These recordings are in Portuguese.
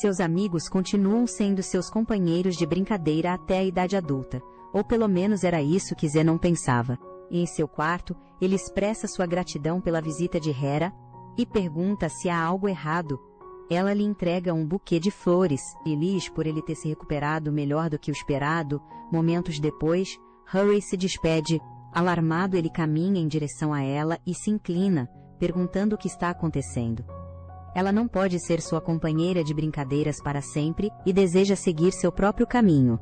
Seus amigos continuam sendo seus companheiros de brincadeira até a idade adulta, ou pelo menos era isso que Zenon pensava. E em seu quarto, ele expressa sua gratidão pela visita de Hera e pergunta se há algo errado. Ela lhe entrega um buquê de flores, feliz por ele ter se recuperado melhor do que o esperado. Momentos depois, Hurry se despede. Alarmado, ele caminha em direção a ela e se inclina, perguntando o que está acontecendo. Ela não pode ser sua companheira de brincadeiras para sempre e deseja seguir seu próprio caminho.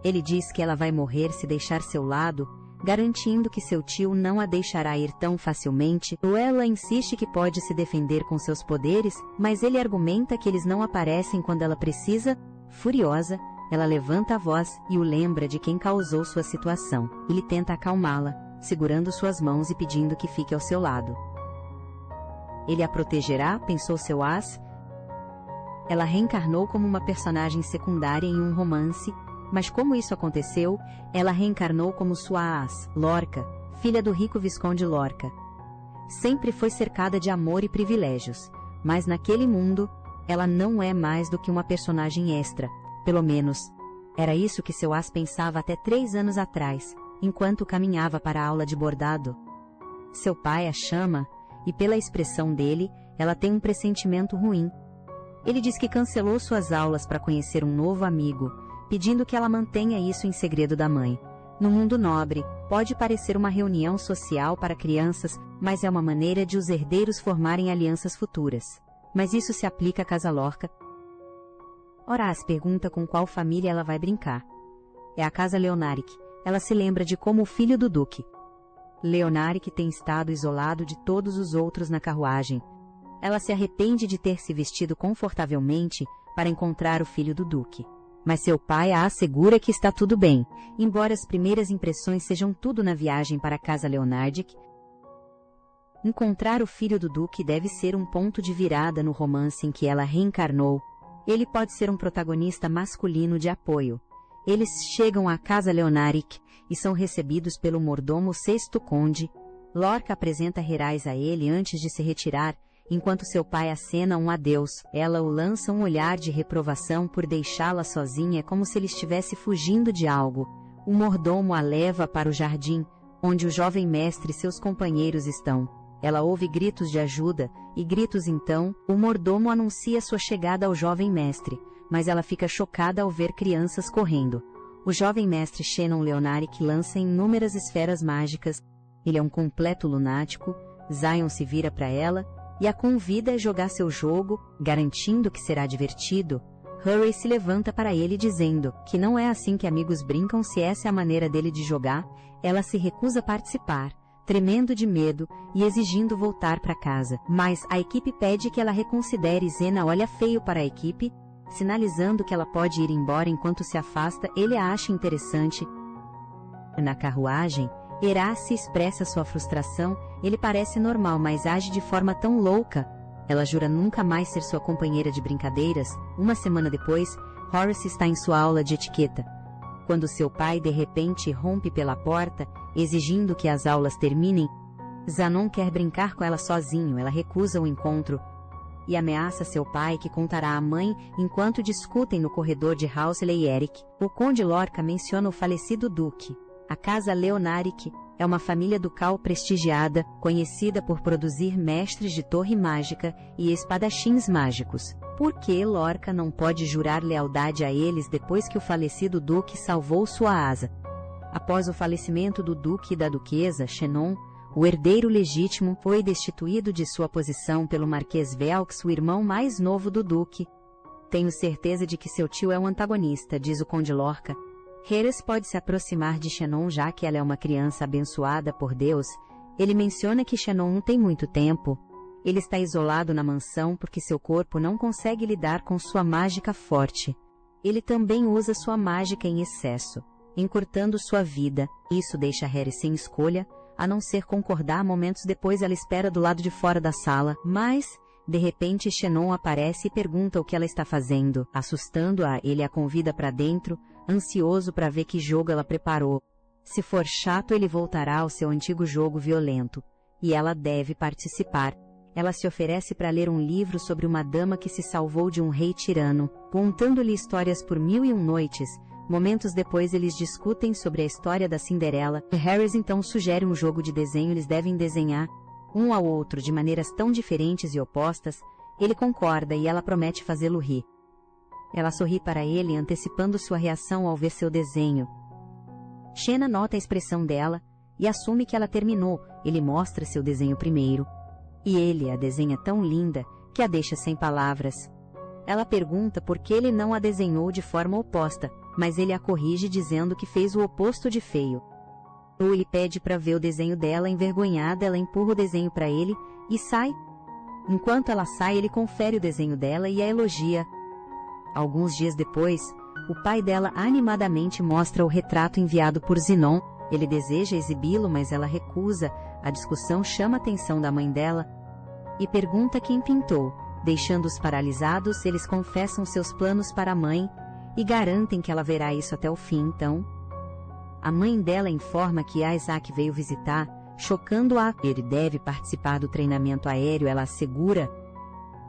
Ele diz que ela vai morrer se deixar seu lado, garantindo que seu tio não a deixará ir tão facilmente. Ela insiste que pode se defender com seus poderes, mas ele argumenta que eles não aparecem quando ela precisa. Furiosa, ela levanta a voz e o lembra de quem causou sua situação. Ele tenta acalmá-la, segurando suas mãos e pedindo que fique ao seu lado. Ele a protegerá, pensou seu as. Ela reencarnou como uma personagem secundária em um romance, mas como isso aconteceu, ela reencarnou como sua as, Lorca, filha do rico Visconde Lorca. Sempre foi cercada de amor e privilégios, mas naquele mundo, ela não é mais do que uma personagem extra. Pelo menos, era isso que seu as pensava até 3 anos atrás, enquanto caminhava para a aula de bordado. Seu pai a chama, e pela expressão dele, ela tem um pressentimento ruim. Ele diz que cancelou suas aulas para conhecer um novo amigo, pedindo que ela mantenha isso em segredo da mãe. No mundo nobre, pode parecer uma reunião social para crianças, mas é uma maneira de os herdeiros formarem alianças futuras. Mas isso se aplica a Casa Lorca. Horaz pergunta com qual família ela vai brincar. É a Casa Leonaric. Ela se lembra de como o filho do Duque. Leonaric tem estado isolado de todos os outros na carruagem. Ela se arrepende de ter se vestido confortavelmente para encontrar o filho do Duque. Mas seu pai a assegura que está tudo bem, embora as primeiras impressões sejam tudo na viagem para a Casa Leonardic. Encontrar o filho do Duque deve ser um ponto de virada no romance em que ela reencarnou. Ele pode ser um protagonista masculino de apoio. Eles chegam à Casa Leonaric e são recebidos pelo mordomo Sexto Conde. Lorca apresenta Herais a ele antes de se retirar, enquanto seu pai acena um adeus. Ela o lança um olhar de reprovação por deixá-la sozinha, como se ele estivesse fugindo de algo. O mordomo a leva para o jardim, onde o jovem mestre e seus companheiros estão. Ela ouve gritos de ajuda, e gritos então, o mordomo anuncia sua chegada ao jovem mestre, mas ela fica chocada ao ver crianças correndo. O jovem mestre Shannon Leonaric lança inúmeras esferas mágicas. Ele é um completo lunático. Zion se vira para ela e a convida a jogar seu jogo, garantindo que será divertido. Hurry se levanta para ele dizendo que não é assim que amigos brincam se essa é a maneira dele de jogar. Ela se recusa a participar, tremendo de medo e exigindo voltar para casa. Mas a equipe pede que ela reconsidere. Zena olha feio para a equipe, sinalizando que ela pode ir embora enquanto se afasta. Ele a acha interessante. Na carruagem, Erace expressa sua frustração. Ele parece normal, mas age de forma tão louca. Ela jura nunca mais ser sua companheira de brincadeiras. Uma semana depois, Horace está em sua aula de etiqueta, quando seu pai de repente rompe pela porta, exigindo que as aulas terminem. Zanon quer brincar com ela sozinho. Ela recusa o encontro e ameaça seu pai que contará à mãe enquanto discutem no corredor de Housley e Eric. O Conde Lorca menciona o falecido Duque. A Casa Leonaric é uma família ducal prestigiada, conhecida por produzir mestres de torre mágica e espadachins mágicos. Por que Lorca não pode jurar lealdade a eles depois que o falecido Duque salvou sua asa? Após o falecimento do Duque e da Duquesa, Shannon, o herdeiro legítimo, foi destituído de sua posição pelo Marquês Velx, o irmão mais novo do Duque. Tenho certeza de que seu tio é um antagonista, diz o Conde Lorca. Heres pode se aproximar de Shannon já que ela é uma criança abençoada por Deus. Ele menciona que Shannon não tem muito tempo. Ele está isolado na mansão porque seu corpo não consegue lidar com sua mágica forte. Ele também usa sua mágica em excesso, encurtando sua vida. Isso deixa Heres sem escolha, a não ser concordar. Momentos depois ela espera do lado de fora da sala, mas, de repente, Shannon aparece e pergunta o que ela está fazendo. Assustando-a, ele a convida para dentro, ansioso para ver que jogo ela preparou. Se for chato, ele voltará ao seu antigo jogo violento, e ela deve participar. ela se oferece para ler um livro sobre uma dama que se salvou de um rei tirano, contando-lhe histórias por 1001 noites. Momentos depois eles discutem sobre a história da Cinderela, e Harris então sugere um jogo de desenho. Eles devem desenhar um ao outro de maneiras tão diferentes e opostas. Ele concorda e ela promete fazê-lo rir. Ela sorri para ele, antecipando sua reação ao ver seu desenho. Xena nota a expressão dela e assume que ela terminou. Ele mostra seu desenho primeiro. E ele a desenha tão linda que a deixa sem palavras. Ela pergunta por que ele não a desenhou de forma oposta, mas ele a corrige dizendo que fez o oposto de feio. Ou ele pede para ver o desenho dela. Envergonhada, ela empurra o desenho para ele e sai. Enquanto ela sai, ele confere o desenho dela e a elogia. Alguns dias depois, o pai dela animadamente mostra o retrato enviado por Zenon. Ele deseja exibi-lo, mas ela recusa. A discussão chama a atenção da mãe dela e pergunta quem pintou. Deixando-os paralisados, eles confessam seus planos para a mãe e garantem que ela verá isso até o fim. Então, a mãe dela informa que Isaac veio visitar, chocando-a. Ele deve participar do treinamento aéreo. Ela assegura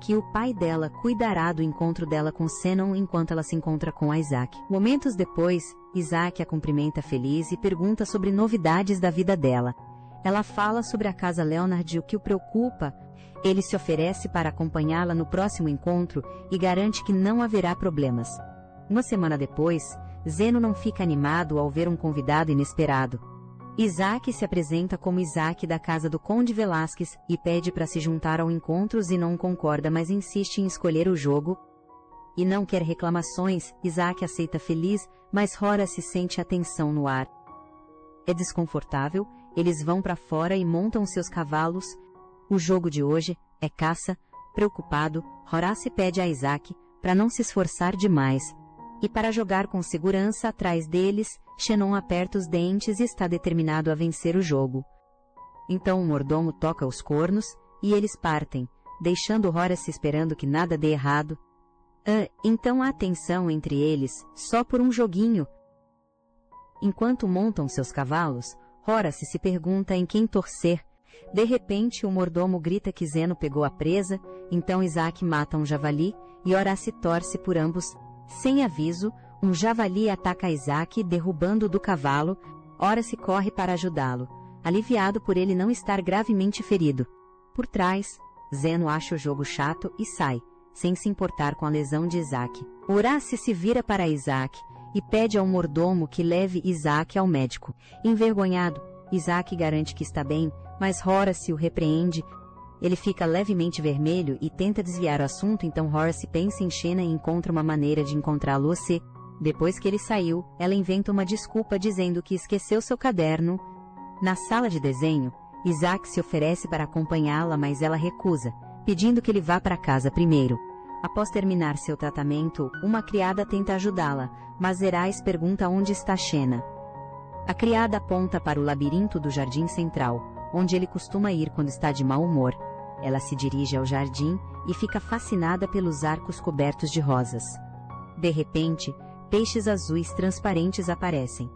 que o pai dela cuidará do encontro dela com Zenon enquanto ela se encontra com Isaac. Momentos depois, Isaac a cumprimenta feliz e pergunta sobre novidades da vida dela. Ela fala sobre a casa Leonard e o que o preocupa. Ele se oferece para acompanhá-la no próximo encontro e garante que não haverá problemas. Uma semana depois, Zeno não fica animado ao ver um convidado inesperado. Isaac se apresenta como Isaac da casa do Conde Velasquez e pede para se juntar ao encontro. Zenon concorda, mas insiste em escolher o jogo e não quer reclamações. Isaac aceita feliz, mas Horace sente a tensão no ar. É desconfortável. Eles vão para fora e montam seus cavalos. O jogo de hoje é caça. Preocupado, Horace pede a Isaac para não se esforçar demais e para jogar com segurança atrás deles. Xenon aperta os dentes e está determinado a vencer o jogo. Então o mordomo toca os cornos e eles partem, deixando Horace esperando que nada dê errado. Então há tensão entre eles, só por um joguinho. Enquanto montam seus cavalos, Horace se pergunta em quem torcer. De repente, o mordomo grita que Zeno pegou a presa. Então Isaac mata um javali e Horace torce por ambos. Sem aviso, um javali ataca Isaac, derrubando-o do cavalo. Horace corre para ajudá-lo, aliviado por ele não estar gravemente ferido. Por trás, Zeno acha o jogo chato e sai, sem se importar com a lesão de Isaac. Horace se vira para Isaac e pede ao mordomo que leve Isaac ao médico. Envergonhado, Isaac garante que está bem, mas Horace o repreende. Ele fica levemente vermelho e tenta desviar o assunto. Então Horace pensa em Xena e encontra uma maneira de encontrá-lo. Depois que ele saiu, ela inventa uma desculpa dizendo que esqueceu seu caderno. Na sala de desenho, Isaac se oferece para acompanhá-la, mas ela recusa, pedindo que ele vá para casa primeiro. Após terminar seu tratamento, uma criada tenta ajudá-la, mas Zerais pergunta onde está Xena. A criada aponta para o labirinto do jardim central, onde ele costuma ir quando está de mau humor. Ela se dirige ao jardim e fica fascinada pelos arcos cobertos de rosas. De repente, peixes azuis transparentes aparecem.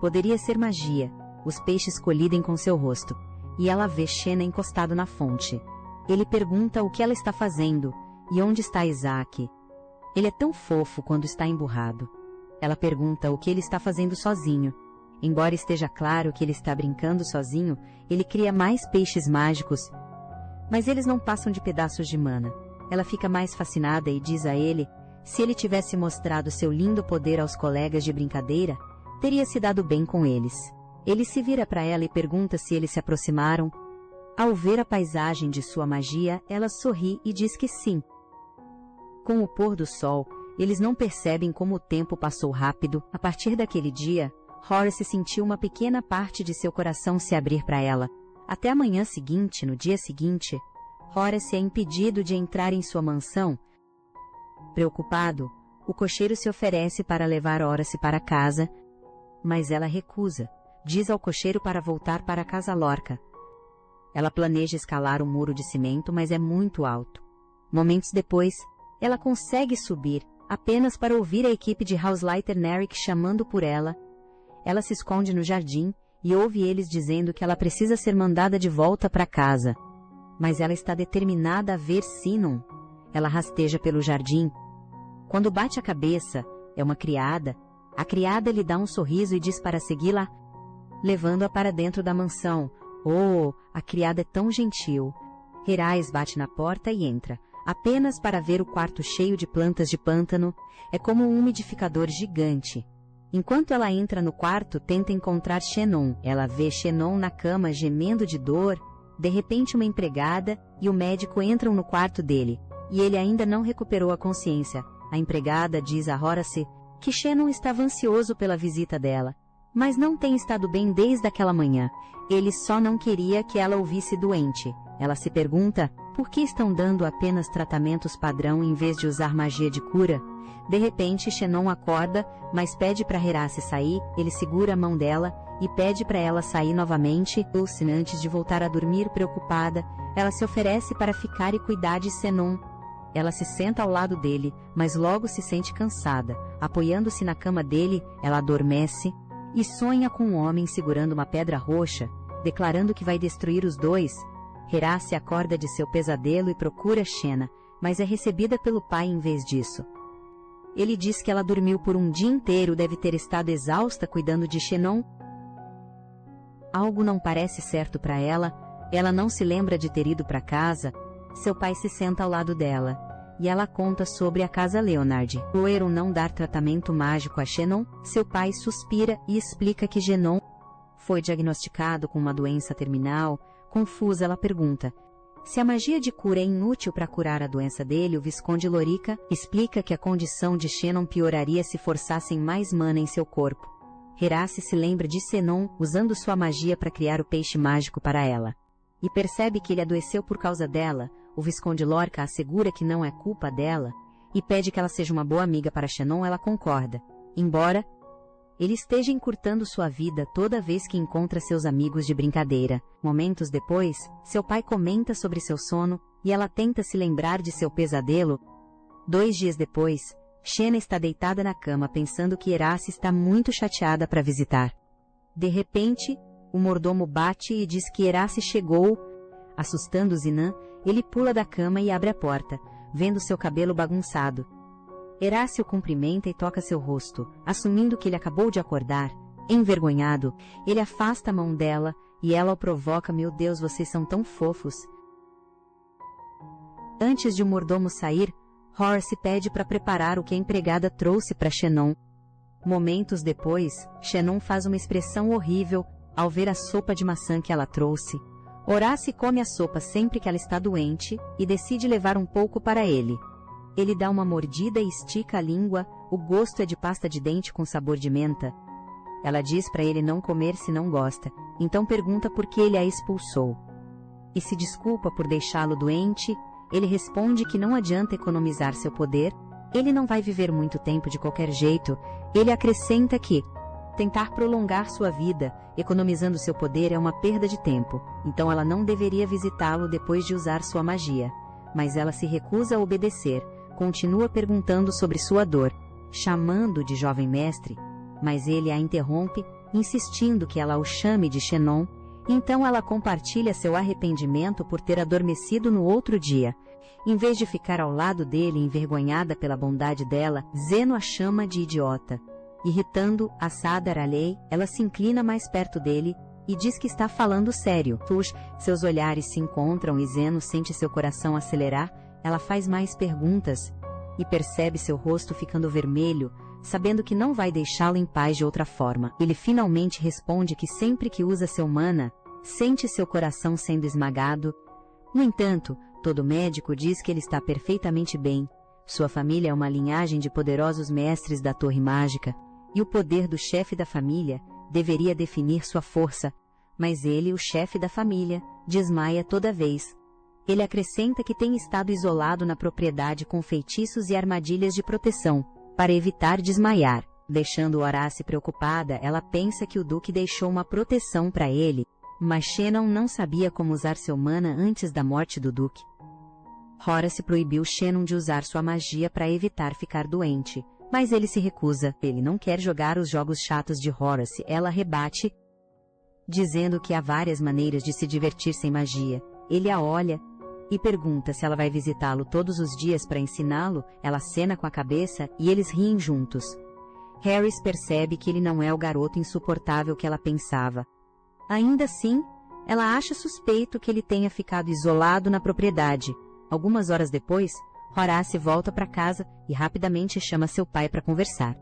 Poderia ser magia. Os peixes colidem com seu rosto, e ela vê Xena encostado na fonte. Ele pergunta o que ela está fazendo e onde está Isaac. Ele é tão fofo quando está emburrado. Ela pergunta o que ele está fazendo sozinho. Embora esteja claro que ele está brincando sozinho, ele cria mais peixes mágicos, mas eles não passam de pedaços de mana. Ela fica mais fascinada e diz a ele: se ele tivesse mostrado seu lindo poder aos colegas de brincadeira, teria se dado bem com eles. Ele se vira para ela e pergunta se eles se aproximaram. Ao ver a paisagem de sua magia, ela sorri e diz que sim. Com o pôr do sol, eles não percebem como o tempo passou rápido. A partir daquele dia, Horace sentiu uma pequena parte de seu coração se abrir para ela. Até a manhã seguinte, no dia seguinte, Horace é impedido de entrar em sua mansão. Preocupado, o cocheiro se oferece para levar Horace para casa, mas ela recusa. Diz ao cocheiro para voltar para a Casa Lorca. Ela planeja escalar um muro de cimento, mas é muito alto. Momentos depois, ela consegue subir, apenas para ouvir a equipe de Hausleiter Nerrick chamando por ela. Ela se esconde no jardim e ouve eles dizendo que ela precisa ser mandada de volta para casa. mas ela está determinada a ver Sinon. Ela rasteja pelo jardim. Quando bate a cabeça, é uma criada. A criada lhe dá um sorriso e diz para segui-la, levando-a para dentro da mansão. Oh, a criada é tão gentil. Herais bate na porta e entra, apenas para ver o quarto cheio de plantas de pântano. É como um umidificador gigante. Enquanto ela entra no quarto, tenta encontrar Shenon. Ela vê Shenon na cama gemendo de dor. De repente, uma empregada e o médico entram no quarto dele, e ele ainda não recuperou a consciência. A empregada diz a Horace que Shenon estava ansioso pela visita dela, mas não tem estado bem desde aquela manhã. Ele só não queria que ela o visse doente. Ela se pergunta por que estão dando apenas tratamentos padrão em vez de usar magia de cura. De repente, Shenon acorda, mas pede para Herace sair. Ele segura a mão dela e pede para ela sair novamente. Antes de voltar a dormir preocupada, ela se oferece para ficar e cuidar de Shenon. Ela se senta ao lado dele, mas logo se sente cansada. Apoiando-se na cama dele, ela adormece e sonha com um homem segurando uma pedra roxa, declarando que vai destruir os dois. Herace acorda de seu pesadelo e procura Shena, mas é recebida pelo pai em vez disso. Ele diz que ela dormiu por um dia inteiro, deve ter estado exausta cuidando de Shenon. Algo não parece certo para ela. Ela não se lembra de ter ido para casa. Seu pai se senta ao lado dela, e ela conta sobre a casa Leonard. Loeron não dar tratamento mágico a Shenon. Seu pai suspira e explica que Shenon foi diagnosticado com uma doença terminal. Confusa, ela pergunta se a magia de cura é inútil para curar a doença dele. O Visconde Lorica explica que a condição de Shenon pioraria se forçassem mais mana em seu corpo. Herace se lembra de Shenon usando sua magia para criar o peixe mágico para ela, e percebe que ele adoeceu por causa dela. O Visconde Lorca assegura que não é culpa dela, e pede que ela seja uma boa amiga para Shenon. Ela concorda, embora ele esteja encurtando sua vida toda vez que encontra seus amigos de brincadeira. Momentos depois, seu pai comenta sobre seu sono, e ela tenta se lembrar de seu pesadelo. 2 dias depois, Shena está deitada na cama pensando que Herace está muito chateada para visitar. De repente, o mordomo bate e diz que Herace chegou. Assustando Zinan, ele pula da cama e abre a porta, vendo seu cabelo bagunçado. Herace o cumprimenta e toca seu rosto, assumindo que ele acabou de acordar. Envergonhado, ele afasta a mão dela e ela o provoca. Meu Deus, vocês são tão fofos. Antes de o mordomo sair, Horace pede para preparar o que a empregada trouxe para Shenon. Momentos depois, Shenon faz uma expressão horrível ao ver a sopa de maçã que ela trouxe. Horace come a sopa sempre que ela está doente e decide levar um pouco para ele. Ele dá uma mordida e estica a língua. O gosto é de pasta de dente com sabor de menta. Ela diz para ele não comer se não gosta, então pergunta por que ele a expulsou. E se desculpa por deixá-lo doente. Ele responde que não adianta economizar seu poder, ele não vai viver muito tempo de qualquer jeito. Ele acrescenta que tentar prolongar sua vida, economizando seu poder, é uma perda de tempo, então ela não deveria visitá-lo depois de usar sua magia. Mas ela se recusa a obedecer, continua perguntando sobre sua dor, chamando-o de jovem mestre, mas ele a interrompe, insistindo que ela o chame de Shenon. Então ela compartilha seu arrependimento por ter adormecido no outro dia. Em vez de ficar ao lado dele envergonhada pela bondade dela, Zeno a chama de idiota. Irritando a Sadar Alei, ela se inclina mais perto dele e diz que está falando sério. Seus olhares se encontram e Zeno sente seu coração acelerar. Ela faz mais perguntas e percebe seu rosto ficando vermelho, sabendo que não vai deixá-lo em paz de outra forma. Ele finalmente responde que sempre que usa seu mana, sente seu coração sendo esmagado. No entanto, todo médico diz que ele está perfeitamente bem. Sua família é uma linhagem de poderosos mestres da Torre Mágica, e o poder do chefe da família deveria definir sua força, mas ele, o chefe da família, desmaia toda vez. Ele acrescenta que tem estado isolado na propriedade com feitiços e armadilhas de proteção, para evitar desmaiar. Deixando Horace preocupada, ela pensa que o Duque deixou uma proteção para ele, mas Shenon não sabia como usar seu mana antes da morte do Duque. Horace proibiu Shenon de usar sua magia para evitar ficar doente, mas ele se recusa. Ele não quer jogar os jogos chatos de Horace. Ela rebate, dizendo que há várias maneiras de se divertir sem magia. Ele a olha, e pergunta se ela vai visitá-lo todos os dias para ensiná-lo. Ela acena com a cabeça e eles riem juntos. Harris percebe que ele não é o garoto insuportável que ela pensava. Ainda assim, ela acha suspeito que ele tenha ficado isolado na propriedade. Algumas horas depois, Horace volta para casa e rapidamente chama seu pai para conversar.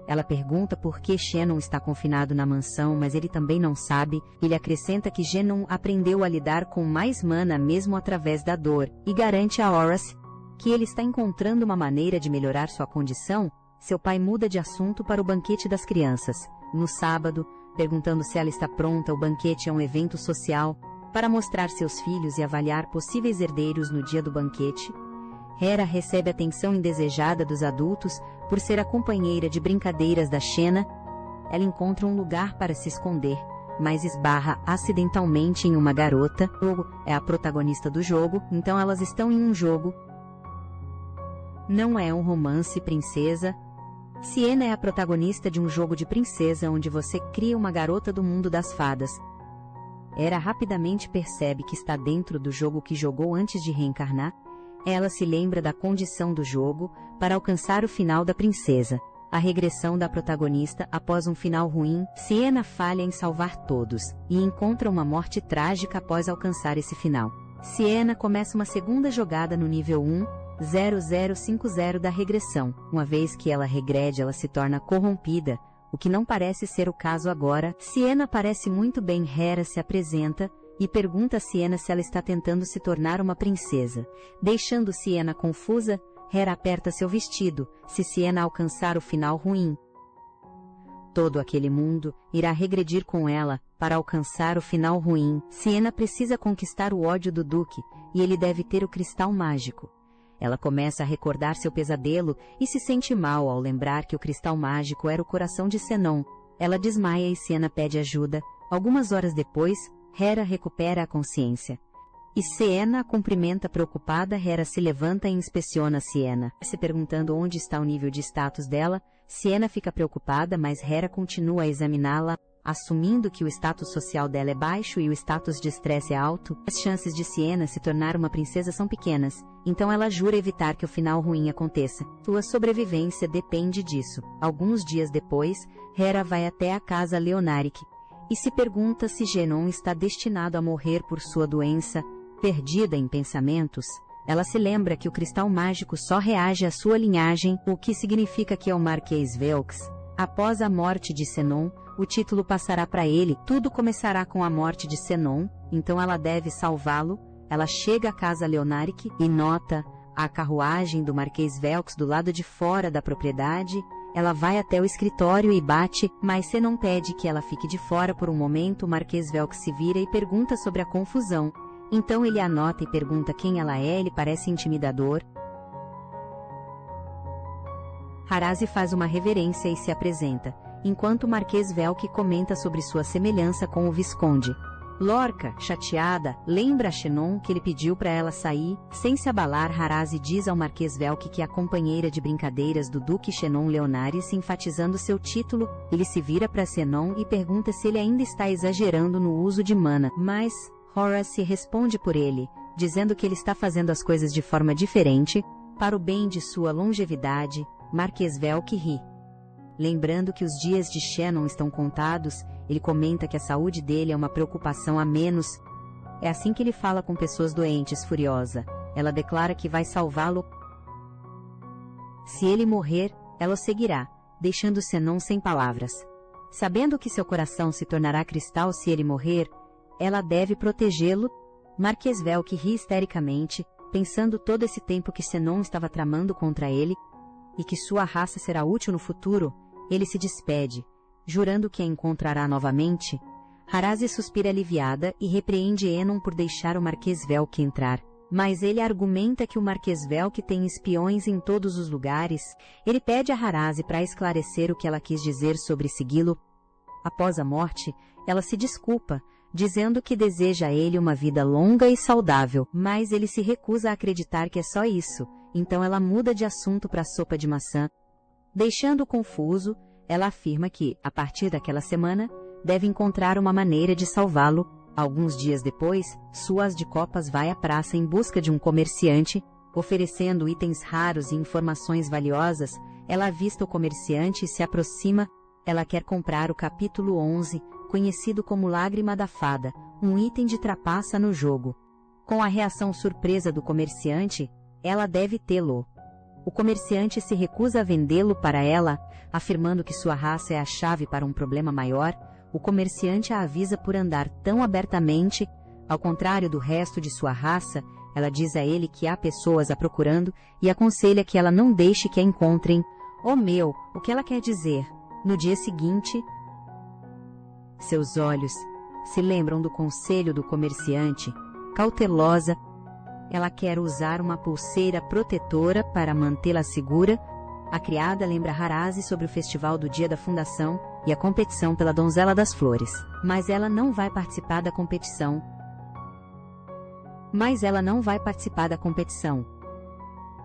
Ela pergunta por que Shannon está confinado na mansão, mas ele também não sabe. Ele acrescenta que Shannon aprendeu a lidar com mais mana mesmo através da dor, e garante a Horace que ele está encontrando uma maneira de melhorar sua condição. Seu pai muda de assunto para o banquete das crianças. No sábado, perguntando se ela está pronta, o banquete é um evento social para mostrar seus filhos e avaliar possíveis herdeiros no dia do banquete. Hera recebe atenção indesejada dos adultos por ser a companheira de brincadeiras da Shanna. Ela encontra um lugar para se esconder, mas esbarra acidentalmente em uma garota. É a protagonista do jogo, então elas estão em um jogo. Não é um romance, princesa. Sienna é a protagonista de um jogo de princesa onde você cria uma garota do mundo das fadas. Hera rapidamente percebe que está dentro do jogo que jogou antes de reencarnar. Ela se lembra da condição do jogo para alcançar o final da princesa. A regressão da protagonista após um final ruim. Sienna falha em salvar todos e encontra uma morte trágica após alcançar esse final. Sienna começa uma segunda jogada no nível 1.0050 da regressão. Uma vez que ela regrede, ela se torna corrompida, o que não parece ser o caso agora. Sienna parece muito bem. Hera se apresenta e pergunta a Sienna se ela está tentando se tornar uma princesa. Deixando Sienna confusa, Hera aperta seu vestido. Se Sienna alcançar o final ruim, todo aquele mundo irá regredir com ela. Para alcançar o final ruim, Sienna precisa conquistar o ódio do Duque, e ele deve ter o cristal mágico. Ela começa a recordar seu pesadelo e se sente mal ao lembrar que o cristal mágico era o coração de Zenon. Ela desmaia e Sienna pede ajuda. Algumas horas depois, Hera recupera a consciência. E Sienna a cumprimenta preocupada. Hera se levanta e inspeciona Sienna, se perguntando onde está o nível de status dela. Sienna fica preocupada, mas Hera continua a examiná-la, assumindo que o status social dela é baixo e o status de estresse é alto. As chances de Sienna se tornar uma princesa são pequenas, então ela jura evitar que o final ruim aconteça. Sua sobrevivência depende disso. Alguns dias depois, Hera vai até a casa Leonaric e se pergunta se Zenon está destinado a morrer por sua doença. Perdida em pensamentos, ela se lembra que o cristal mágico só reage à sua linhagem, o que significa que é o Marquês Velks. Após a morte de Zenon, o título passará para ele. Tudo começará com a morte de Zenon, então ela deve salvá-lo. Ela chega à casa Leonaric e nota a carruagem do Marquês Velks do lado de fora da propriedade. Ela vai até o escritório e bate, mas Zenon pede que ela fique de fora por um momento. O Marquês Velks se vira e pergunta sobre a confusão. Então ele anota e pergunta quem ela é. Ele parece intimidador. Harase faz uma reverência e se apresenta, enquanto o Marquês Velk comenta sobre sua semelhança com o Visconde. Lorca, chateada, lembra a Shannon que ele pediu para ela sair. Sem se abalar, Harase diz ao Marquês Velk que é a companheira de brincadeiras do Duque Shannon Leonaris, enfatizando seu título. Ele se vira para Zenon e pergunta se ele ainda está exagerando no uso de mana, mas Horace responde por ele, dizendo que ele está fazendo as coisas de forma diferente, para o bem de sua longevidade. Marquês Velk ri. Lembrando que os dias de Shannon estão contados, ele comenta que a saúde dele é uma preocupação a menos. É assim que ele fala com pessoas doentes. Furiosa, ela declara que vai salvá-lo. Se ele morrer, ela o seguirá, deixando Zenon sem palavras. Sabendo que seu coração se tornará cristal se ele morrer, ela deve protegê-lo. Marquês Velk ri histericamente, pensando todo esse tempo que Zenon estava tramando contra ele, e que sua raça será útil no futuro. Ele se despede, jurando que a encontrará novamente. Harase suspira aliviada e repreende Enon por deixar o Marquês Velk entrar. Mas ele argumenta que o Marquês Velk tem espiões em todos os lugares. Ele pede a Harase para esclarecer o que ela quis dizer sobre segui-lo. Após a morte, ela se desculpa, dizendo que deseja a ele uma vida longa e saudável, mas ele se recusa a acreditar que é só isso. Então ela muda de assunto para a sopa de maçã. Deixando-o confuso, ela afirma que, a partir daquela semana, deve encontrar uma maneira de salvá-lo. Alguns dias depois, Suas de Copas vai à praça em busca de um comerciante, oferecendo itens raros e informações valiosas. Ela avista o comerciante e se aproxima. Ela quer comprar o capítulo 11, conhecido como Lágrima da Fada, um item de trapaça no jogo. Com a reação surpresa do comerciante, ela deve tê-lo. O comerciante se recusa a vendê-lo para ela, afirmando que sua raça é a chave para um problema maior. O comerciante a avisa por andar tão abertamente. Ao contrário do resto de sua raça, ela diz a ele que há pessoas a procurando e aconselha que ela não deixe que a encontrem. Oh meu, o que ela quer dizer? No dia seguinte, seus olhos se lembram do conselho do comerciante. Cautelosa, ela quer usar uma pulseira protetora para mantê-la segura. A criada lembra Harazi sobre o festival do dia da fundação e a competição pela Donzela das Flores. Mas ela não vai participar da competição.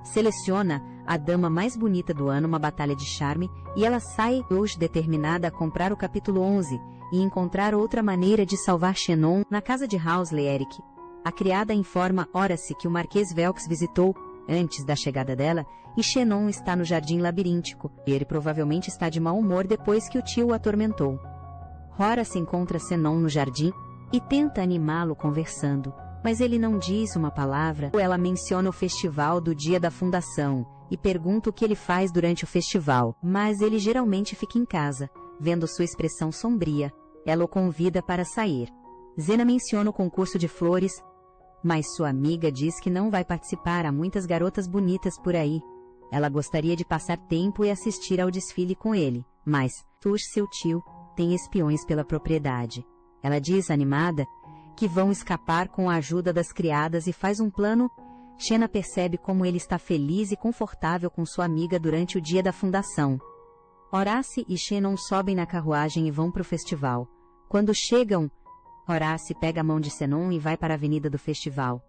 Seleciona a dama mais bonita do ano, uma batalha de charme, e ela sai hoje determinada a comprar o capítulo 11 e encontrar outra maneira de salvar Xenon na casa de Housley Eric. A criada informa Horace que o Marquês Velks visitou antes da chegada dela e Xenon está no jardim labiríntico. Ele provavelmente está de mau humor depois que o tio o atormentou. Horace encontra Xenon no jardim e tenta animá-lo conversando, mas ele não diz uma palavra. Ela menciona o festival do dia da fundação e pergunta o que ele faz durante o festival, mas ele geralmente fica em casa. Vendo sua expressão sombria, ela o convida para sair. Zena menciona o concurso de flores, mas sua amiga diz que não vai participar. Há muitas garotas bonitas por aí. Ela gostaria de passar tempo e assistir ao desfile com ele, mas Tush, seu tio, tem espiões pela propriedade. Ela diz, animada, que vão escapar com a ajuda das criadas e faz um plano. Xena percebe como ele está feliz e confortável com sua amiga durante o dia da fundação. Horace e Xenon sobem na carruagem e vão para o festival. Quando chegam, Horace pega a mão de Xenon e vai para a avenida do festival.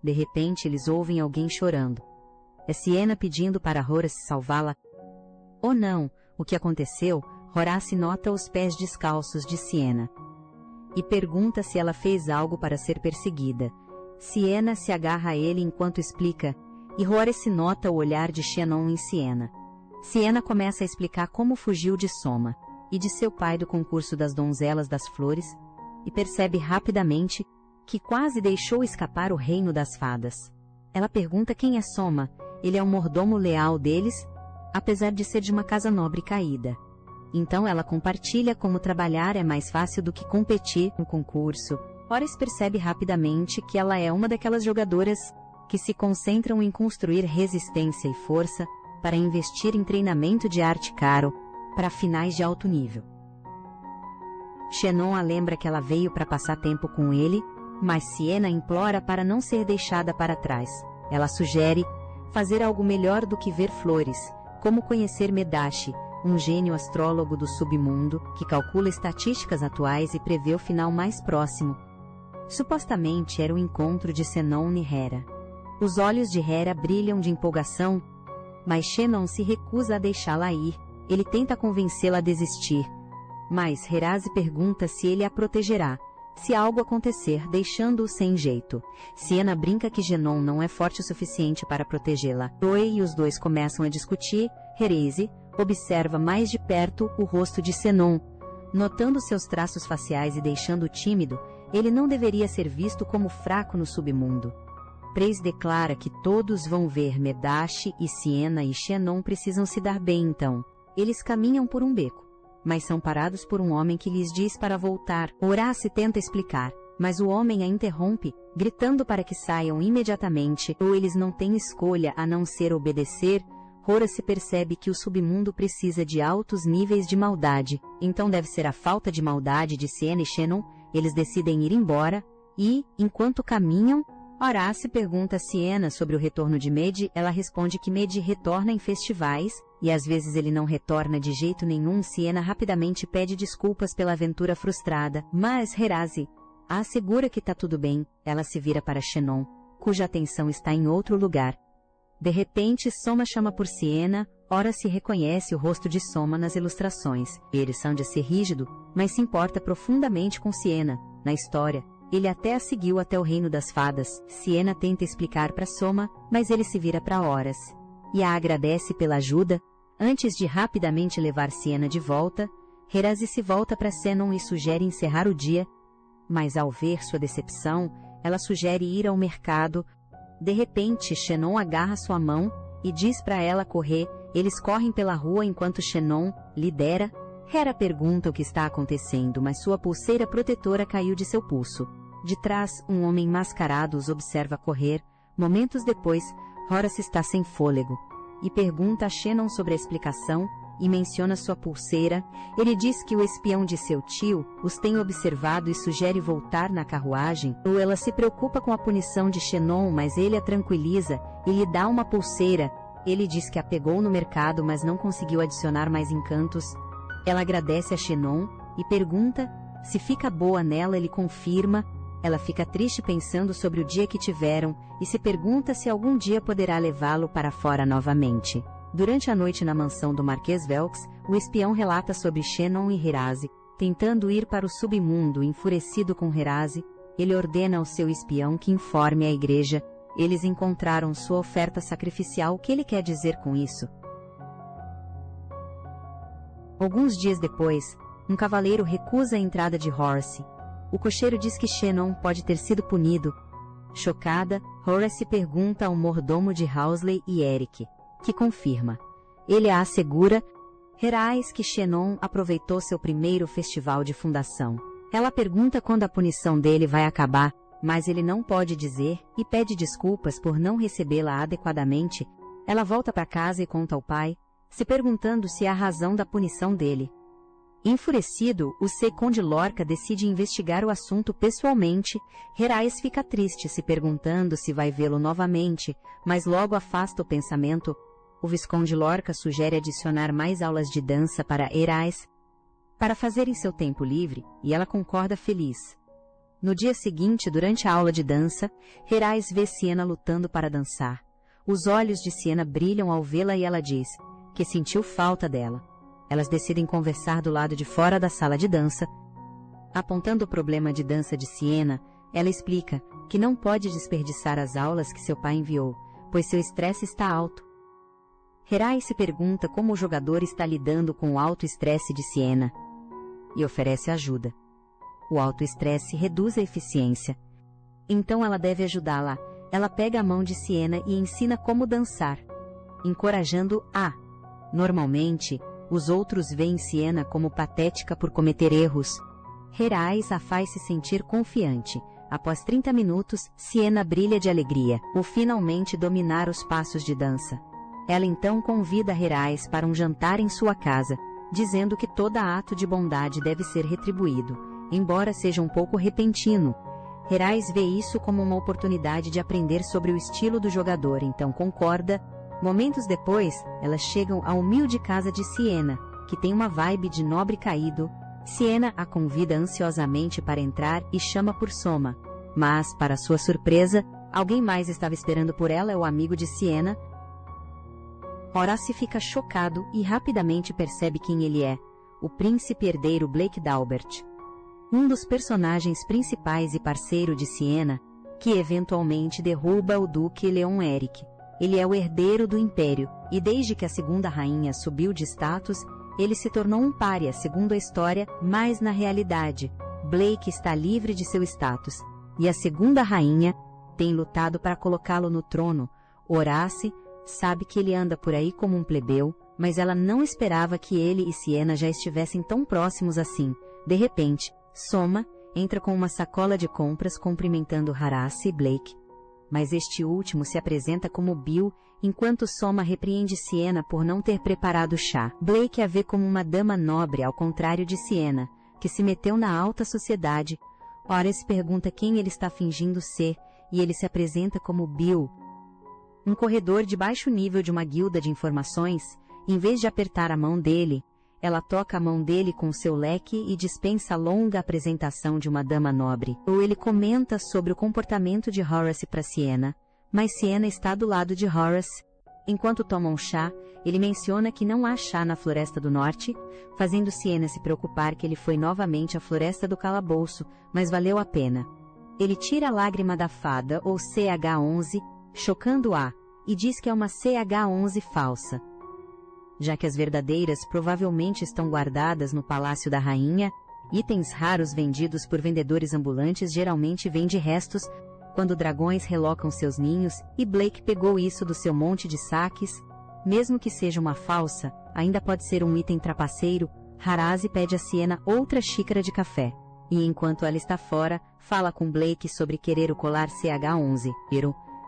De repente, eles ouvem alguém chorando. É Siena pedindo para Horace salvá-la. Oh não! O que aconteceu? Horace nota os pés descalços de Siena e pergunta se ela fez algo para ser perseguida. Siena se agarra a ele enquanto explica, e Horace nota o olhar de Xenon em Siena. Siena começa a explicar como fugiu de Soma e de seu pai do concurso das Donzelas das Flores, e percebe rapidamente que quase deixou escapar o reino das fadas. Ela pergunta quem é Soma. Ele é um mordomo leal deles, apesar de ser de uma casa nobre caída. Então ela compartilha como trabalhar é mais fácil do que competir no concurso. Horace percebe rapidamente que ela é uma daquelas jogadoras que se concentram em construir resistência e força para investir em treinamento de arte caro para finais de alto nível. Xenon a lembra que ela veio para passar tempo com ele, mas Siena implora para não ser deixada para trás. Ela sugere fazer algo melhor do que ver flores, como conhecer Medashi, um gênio astrólogo do submundo que calcula estatísticas atuais e prevê o final mais próximo. Supostamente era o encontro de Xenon e Hera. Os olhos de Hera brilham de empolgação, mas Xenon se recusa a deixá-la ir. Ele tenta convencê-la a desistir, mas Herazi pergunta se ele a protegerá se algo acontecer, deixando-o sem jeito. Siena brinca que Xenon não é forte o suficiente para protegê-la. Zoe e os dois começam a discutir. Herazi observa mais de perto o rosto de Xenon. Notando seus traços faciais e deixando-o tímido, ele não deveria ser visto como fraco no submundo. Preis declara que todos vão ver Medashi e Siena e Xenon precisam se dar bem então. Eles caminham por um beco, mas são parados por um homem que lhes diz para voltar. Horace tenta explicar, mas o homem a interrompe, gritando para que saiam imediatamente, ou eles não têm escolha a não ser obedecer. Horace percebe que o submundo precisa de altos níveis de maldade, então deve ser a falta de maldade de Siena e Xenon. Eles decidem ir embora, e, enquanto caminham, Horace pergunta a Siena sobre o retorno de Mede. Ela responde que Mede retorna em festivais, e às vezes ele não retorna de jeito nenhum. Siena rapidamente pede desculpas pela aventura frustrada, mas Herazi a assegura que tá tudo bem. Ela se vira para Xenon, cuja atenção está em outro lugar. De repente, Soma chama por Siena. Horace reconhece o rosto de Soma nas ilustrações. Ele sonde ser rígido, mas se importa profundamente com Siena. Na história, Ele até a seguiu até o reino das fadas. Siena tenta explicar para Soma, mas ele se vira para Horas. E a agradece pela ajuda. Antes de rapidamente levar Siena de volta, Herase se volta para Zenon e sugere encerrar o dia, mas ao ver sua decepção, ela sugere ir ao mercado. De repente, Xenon agarra sua mão e diz para ela correr. Eles correm pela rua enquanto Xenon lidera. Hera pergunta o que está acontecendo, mas sua pulseira protetora caiu de seu pulso. De trás, um homem mascarado os observa correr. Momentos depois, Horace está sem fôlego e pergunta a Xenon sobre a explicação e menciona sua pulseira. Ele diz que o espião de seu tio os tem observado e sugere voltar na carruagem. Ela se preocupa com a punição de Xenon, mas ele a tranquiliza e lhe dá uma pulseira. Ele diz que a pegou no mercado, mas não conseguiu adicionar mais encantos. Ela agradece a Xenon e pergunta se fica boa nela. Ele confirma. Ela fica triste pensando sobre o dia que tiveram e se pergunta se algum dia poderá levá-lo para fora novamente. Durante a noite na mansão do Marquês Velx, o espião relata sobre Xenon e Herase tentando ir para o submundo. Enfurecido com Herase, ele ordena ao seu espião que informe a igreja. Eles encontraram sua oferta sacrificial. O que ele quer dizer com isso? Alguns dias depois, um cavaleiro recusa a entrada de Horace. O cocheiro diz que Xenon pode ter sido punido. Chocada, Horace pergunta ao mordomo de Housley e Eric, que confirma. Ele a assegura, Herase, que Xenon aproveitou seu primeiro festival de fundação. Ela pergunta quando a punição dele vai acabar, mas ele não pode dizer e pede desculpas por não recebê-la adequadamente. Ela volta para casa e conta ao pai, se perguntando se é a razão da punição dele. Enfurecido, o Conde Lorca decide investigar o assunto pessoalmente. Herase fica triste, se perguntando se vai vê-lo novamente, mas logo afasta o pensamento. O Visconde Lorca sugere adicionar mais aulas de dança para Herase, para fazer em seu tempo livre, e ela concorda feliz. No dia seguinte, durante a aula de dança, Herase vê Siena lutando para dançar. Os olhos de Siena brilham ao vê-la e ela diz que sentiu falta dela. Elas decidem conversar do lado de fora da sala de dança. Apontando o problema de dança de Siena, ela explica que não pode desperdiçar as aulas que seu pai enviou, pois seu estresse está alto. Herase se pergunta como o jogador está lidando com o alto estresse de Siena e oferece ajuda. O alto estresse reduz a eficiência. Então ela deve ajudá-la. Ela pega a mão de Siena e ensina como dançar, encorajando-a. Normalmente, os outros veem Siena como patética por cometer erros. Herase a faz se sentir confiante. Após 30 minutos, Siena brilha de alegria, por finalmente dominar os passos de dança. Ela então convida Herase para um jantar em sua casa, dizendo que todo ato de bondade deve ser retribuído, embora seja um pouco repentino. Herase vê isso como uma oportunidade de aprender sobre o estilo do jogador, então concorda. Momentos depois, elas chegam à humilde casa de Siena, que tem uma vibe de nobre caído. Siena a convida ansiosamente para entrar e chama por Soma. Mas, para sua surpresa, alguém mais estava esperando por ela. É o amigo de Siena. Horace fica chocado e rapidamente percebe quem ele é: o príncipe herdeiro Blake Dalbert. Um dos personagens principais e parceiro de Siena, que eventualmente derruba o Duque Leon Eric. Ele é o herdeiro do Império, e desde que a segunda rainha subiu de status, ele se tornou um pária, segundo a história, mas na realidade, Blake está livre de seu status, e a segunda rainha tem lutado para colocá-lo no trono. Horace sabe que ele anda por aí como um plebeu, mas ela não esperava que ele e Siena já estivessem tão próximos assim. De repente, Soma entra com uma sacola de compras cumprimentando Horace e Blake. Mas este último se apresenta como Bill, enquanto Soma repreende Siena por não ter preparado o chá. Blake a vê como uma dama nobre, ao contrário de Siena, que se meteu na alta sociedade. Horace pergunta quem ele está fingindo ser, e ele se apresenta como Bill, um corredor de baixo nível de uma guilda de informações. Em vez de apertar a mão dele, ela toca a mão dele com seu leque e dispensa a longa apresentação de uma dama nobre. Ou ele comenta sobre o comportamento de Horace para Siena, mas Siena está do lado de Horace. Enquanto tomam chá, ele menciona que não há chá na Floresta do Norte, fazendo Siena se preocupar que ele foi novamente à Floresta do Calabouço, mas valeu a pena. Ele tira a lágrima da fada, ou CH-11, chocando-a, e diz que é uma CH-11 falsa, já que as verdadeiras provavelmente estão guardadas no palácio da rainha. Itens raros vendidos por vendedores ambulantes geralmente vêm de restos, quando dragões relocam seus ninhos, e Blake pegou isso do seu monte de saques. Mesmo que seja uma falsa, ainda pode ser um item trapaceiro. Harazi pede a Sienna outra xícara de café, e enquanto ela está fora, fala com Blake sobre querer o colar CH-11.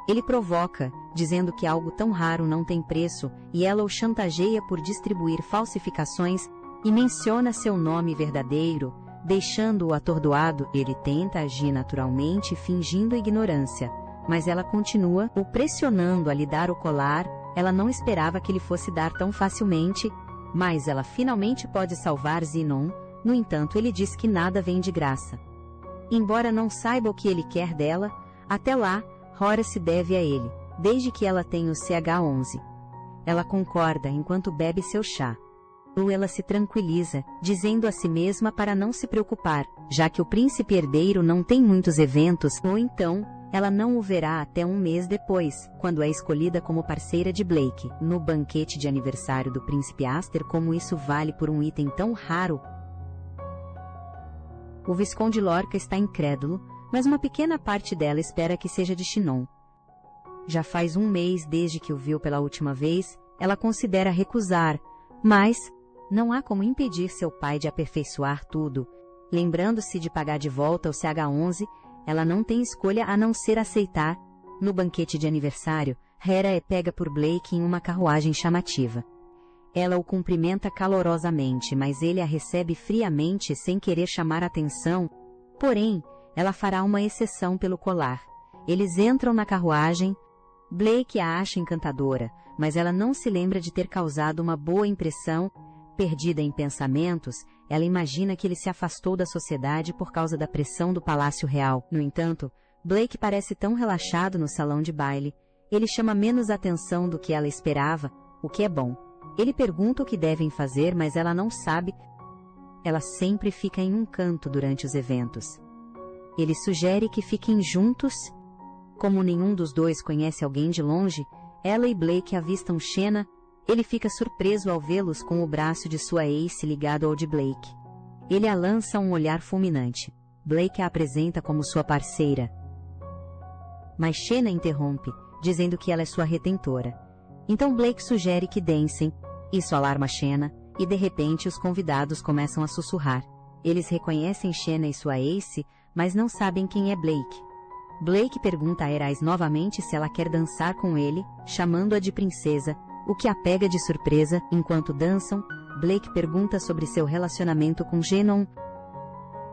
Ele provoca, dizendo que algo tão raro não tem preço, e ela o chantageia por distribuir falsificações, e menciona seu nome verdadeiro, deixando-o atordoado. Ele tenta agir naturalmente, fingindo ignorância, mas ela continua o pressionando a lhe dar o colar. Ela não esperava que ele fosse dar tão facilmente, mas ela finalmente pode salvar Zenon. No entanto, ele diz que nada vem de graça. Embora não saiba o que ele quer dela, até lá, Hora se deve a ele, desde que ela tenha o CH-11. Ela concorda enquanto bebe seu chá. Ela se tranquiliza, dizendo a si mesma para não se preocupar, já que o príncipe herdeiro não tem muitos eventos, ou então, ela não o verá até um mês depois, quando é escolhida como parceira de Blake, no banquete de aniversário do príncipe Aster. Como isso vale por um item tão raro? O Visconde Lorca está incrédulo, mas uma pequena parte dela espera que seja de Chinon. Já faz um mês desde que o viu pela última vez. Ela considera recusar, mas não há como impedir seu pai de aperfeiçoar tudo. Lembrando-se de pagar de volta o CH-11, ela não tem escolha a não ser aceitar. No banquete de aniversário, Hera é pega por Blake em uma carruagem chamativa. Ela o cumprimenta calorosamente, mas ele a recebe friamente, sem querer chamar atenção. Porém, ela fará uma exceção pelo colar. Eles entram na carruagem. Blake a acha encantadora, mas ela não se lembra de ter causado uma boa impressão. Perdida em pensamentos, ela imagina que ele se afastou da sociedade por causa da pressão do Palácio Real. No entanto, Blake parece tão relaxado no salão de baile. Ele chama menos atenção do que ela esperava, o que é bom. Ele pergunta o que devem fazer, mas ela não sabe. Ela sempre fica em um canto durante os eventos. Ele sugere que fiquem juntos. Como nenhum dos dois conhece alguém de longe, ela e Blake avistam Xena. Ele fica surpreso ao vê-los com o braço de sua ace ligado ao de Blake. Ele a lança um olhar fulminante. Blake a apresenta como sua parceira. Mas Xena interrompe, dizendo que ela é sua retentora. Então Blake sugere que dancem. Isso alarma Xena, e de repente os convidados começam a sussurrar. Eles reconhecem Xena e sua ace, mas não sabem quem é Blake. Blake pergunta a Erais novamente se ela quer dançar com ele, chamando-a de princesa, o que a pega de surpresa. Enquanto dançam, Blake pergunta sobre seu relacionamento com Zenon.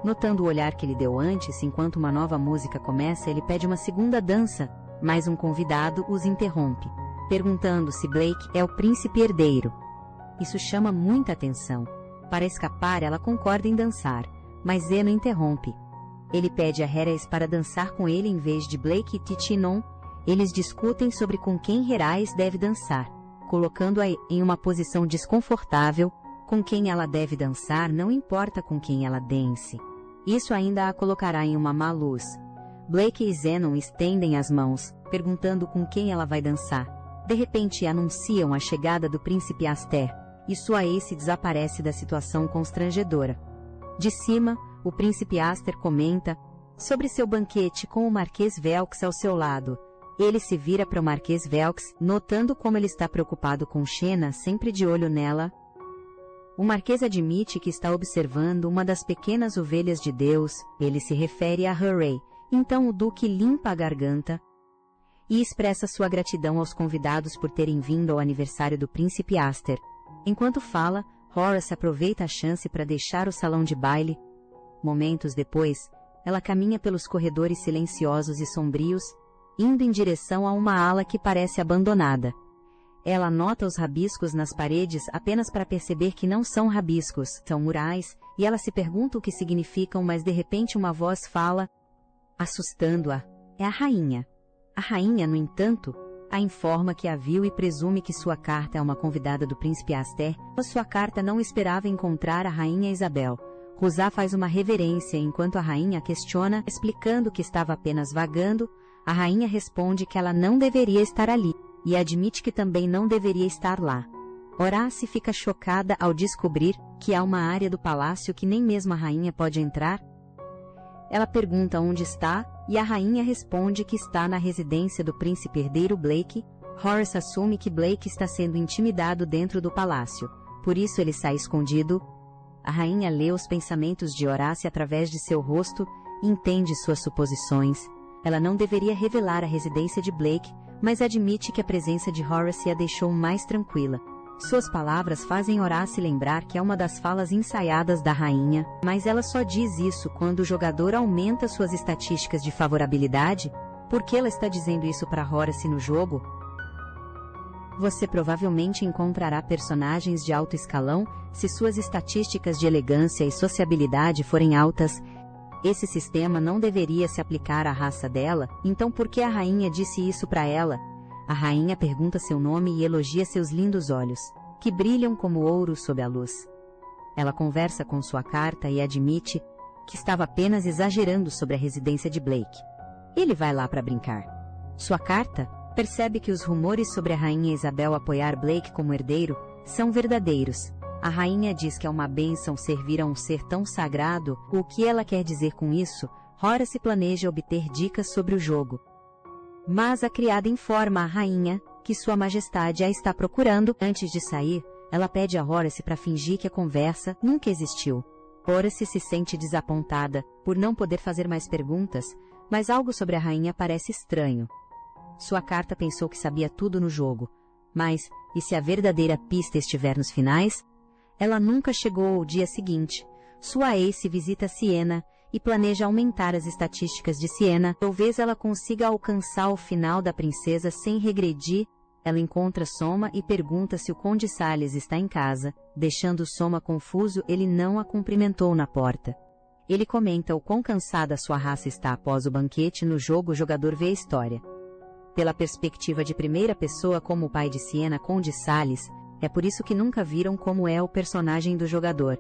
Notando o olhar que ele deu antes, enquanto uma nova música começa, ele pede uma segunda dança, mas um convidado os interrompe, perguntando se Blake é o príncipe herdeiro. Isso chama muita atenção. Para escapar, ela concorda em dançar, mas Zenon interrompe. Ele pede a Heraes para dançar com ele em vez de Blake e Titinon. Eles discutem sobre com quem Heraes deve dançar, colocando-a em uma posição desconfortável. Com quem ela deve dançar, não importa com quem ela dance. Isso ainda a colocará em uma má luz. Blake e Zenon estendem as mãos, perguntando com quem ela vai dançar. De repente anunciam a chegada do príncipe Aster, e sua ace desaparece da situação constrangedora. De cima, o príncipe Aster comenta sobre seu banquete com o Marquês Velx ao seu lado. Ele se vira para o Marquês Velx, notando como ele está preocupado com Xena, sempre de olho nela. O Marquês admite que está observando uma das pequenas ovelhas de Deus. Ele se refere a Hurray. Então o Duque limpa a garganta e expressa sua gratidão aos convidados por terem vindo ao aniversário do príncipe Aster. Enquanto fala, Horace aproveita a chance para deixar o salão de baile. Momentos depois, ela caminha pelos corredores silenciosos e sombrios, indo em direção a uma ala que parece abandonada. Ela nota os rabiscos nas paredes apenas para perceber que não são rabiscos, são murais, e ela se pergunta o que significam, mas de repente uma voz fala, assustando-a. É a rainha. A rainha, no entanto, a informa que a viu e presume que sua carta é uma convidada do príncipe Aster. Sua carta não esperava encontrar a rainha Isabel. Rusá faz uma reverência enquanto a rainha questiona, explicando que estava apenas vagando. A rainha responde que ela não deveria estar ali, e admite que também não deveria estar lá. Horácio fica chocada ao descobrir que há uma área do palácio que nem mesmo a rainha pode entrar. Ela pergunta onde está, e a rainha responde que está na residência do príncipe herdeiro Blake. Horace assume que Blake está sendo intimidado dentro do palácio, por isso ele sai escondido. A rainha lê os pensamentos de Horácio através de seu rosto e entende suas suposições. Ela não deveria revelar a residência de Blake, mas admite que a presença de Horace a deixou mais tranquila. Suas palavras fazem Horácio lembrar que é uma das falas ensaiadas da rainha, mas ela só diz isso quando o jogador aumenta suas estatísticas de favorabilidade. Por que ela está dizendo isso para Horace no jogo? Você provavelmente encontrará personagens de alto escalão se suas estatísticas de elegância e sociabilidade forem altas. Esse sistema não deveria se aplicar à raça dela, então por que a rainha disse isso para ela? A rainha pergunta seu nome e elogia seus lindos olhos, que brilham como ouro sob a luz. Ela conversa com sua carta e admite que estava apenas exagerando sobre a residência de Blake. Ele vai lá para brincar. Sua carta percebe que os rumores sobre a rainha Isabel apoiar Blake como herdeiro são verdadeiros. A rainha diz que é uma bênção servir a um ser tão sagrado. O que ela quer dizer com isso? Horace planeja obter dicas sobre o jogo. Mas a criada informa a rainha que Sua Majestade a está procurando. Antes de sair, ela pede a Horace para fingir que a conversa nunca existiu. Horace se sente desapontada por não poder fazer mais perguntas, mas algo sobre a rainha parece estranho. Sua carta pensou que sabia tudo no jogo, mas, e se a verdadeira pista estiver nos finais? Ela nunca chegou ao dia seguinte. Sua ace visita Siena e planeja aumentar as estatísticas de Siena. Talvez ela consiga alcançar o final da princesa sem regredir. Ela encontra Soma e pergunta se o Conde Salles está em casa. Deixando Soma confuso, ele não a cumprimentou na porta. Ele comenta o quão cansada sua raça está após o banquete. No jogo, o jogador vê a história pela perspectiva de primeira pessoa como o pai de Siena, Conde Salles. É por isso que nunca viram como é o personagem do jogador.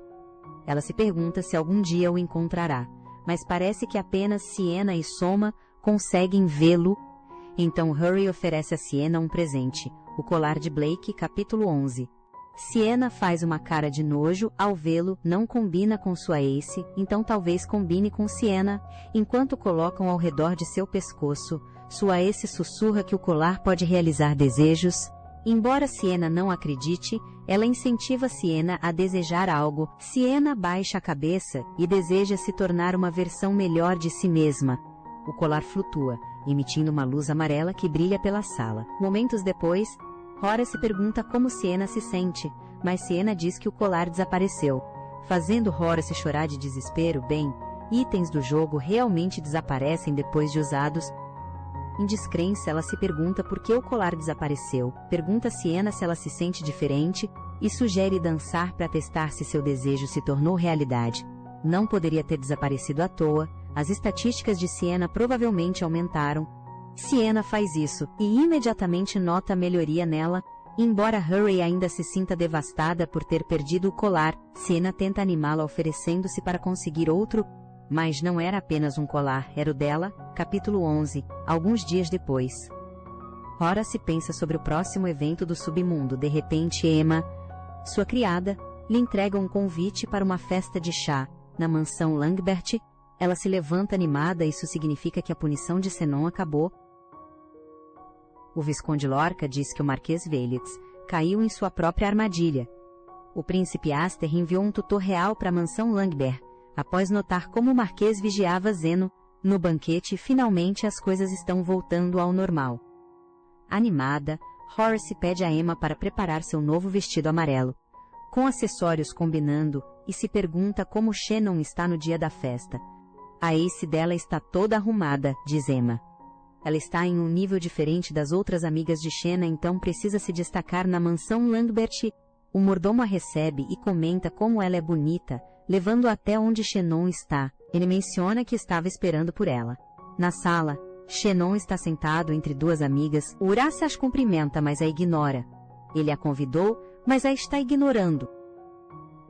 Ela se pergunta se algum dia o encontrará, mas parece que apenas Siena e Soma conseguem vê-lo. Então Hurry oferece a Siena um presente, o colar de Blake, capítulo 11. Siena faz uma cara de nojo ao vê-lo, não combina com sua ace, então talvez combine com Siena. Enquanto colocam ao redor de seu pescoço, sua ace sussurra que o colar pode realizar desejos. Embora Siena não acredite, ela incentiva Siena a desejar algo. Siena baixa a cabeça e deseja se tornar uma versão melhor de si mesma. O colar flutua, emitindo uma luz amarela que brilha pela sala. Momentos depois, Horace pergunta como Siena se sente, mas Siena diz que o colar desapareceu, fazendo Horace chorar de desespero. Bem, itens do jogo realmente desaparecem depois de usados. Em descrença, ela se pergunta por que o colar desapareceu, pergunta a Siena se ela se sente diferente, e sugere dançar para testar se seu desejo se tornou realidade. Não poderia ter desaparecido à toa, as estatísticas de Siena provavelmente aumentaram. Siena faz isso, e imediatamente nota melhoria nela. Embora Hurry ainda se sinta devastada por ter perdido o colar, Siena tenta animá-la oferecendo-se para conseguir outro. Mas não era apenas um colar, era o dela. Capítulo 11. Alguns dias depois, Horace pensa sobre o próximo evento do submundo. De repente, Emma, sua criada, lhe entrega um convite para uma festa de chá, na mansão Langbert. Ela se levanta animada. Isso significa que a punição de Zenon acabou. O Visconde Lorca diz que o Marquês Velix caiu em sua própria armadilha. O príncipe Aster enviou um tutor real para a mansão Langbert, após notar como o Marquês vigiava Zeno. No banquete, finalmente as coisas estão voltando ao normal. Animada, Horace pede a Emma para preparar seu novo vestido amarelo, com acessórios combinando, e se pergunta como Shannon está no dia da festa. A ace dela está toda arrumada, diz Emma. Ela está em um nível diferente das outras amigas de Shannon, então precisa se destacar na mansão Langbert. O mordomo a recebe e comenta como ela é bonita, levando-a até onde Shannon está. Ele menciona que estava esperando por ela. Na sala, Shannon está sentado entre duas amigas. Horace as cumprimenta, mas a ignora. Ele a convidou, mas a está ignorando.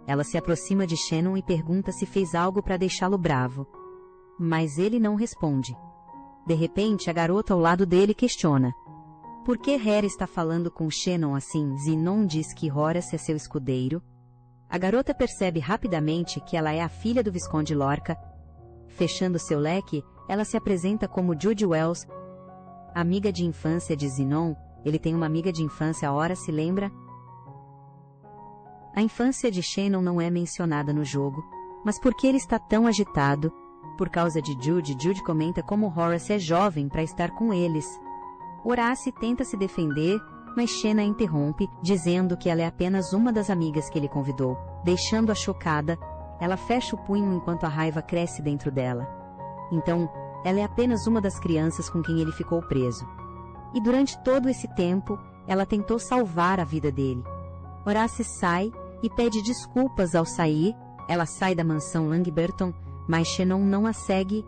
Ela se aproxima de Shannon e pergunta se fez algo para deixá-lo bravo. Mas ele não responde. De repente, a garota ao lado dele questiona. Por que Hera está falando com Shannon assim? Zenon diz que Horace é seu escudeiro. A garota percebe rapidamente que ela é a filha do Visconde Lorca. Fechando seu leque, ela se apresenta como Judy Wells, amiga de infância de Zenon. Ele tem uma amiga de infância, Horace, lembra? A infância de Shannon não é mencionada no jogo, mas por que ele está tão agitado? Por causa de Judy. Judy comenta como Horace é jovem para estar com eles. Horace tenta se defender, mas Shannon a interrompe, dizendo que ela é apenas uma das amigas que ele convidou. Deixando-a chocada, ela fecha o punho enquanto a raiva cresce dentro dela. Então, ela é apenas uma das crianças com quem ele ficou preso. E durante todo esse tempo, ela tentou salvar a vida dele. Horace sai e pede desculpas ao sair. Ela sai da mansão Langburton, mas Shannon não a segue.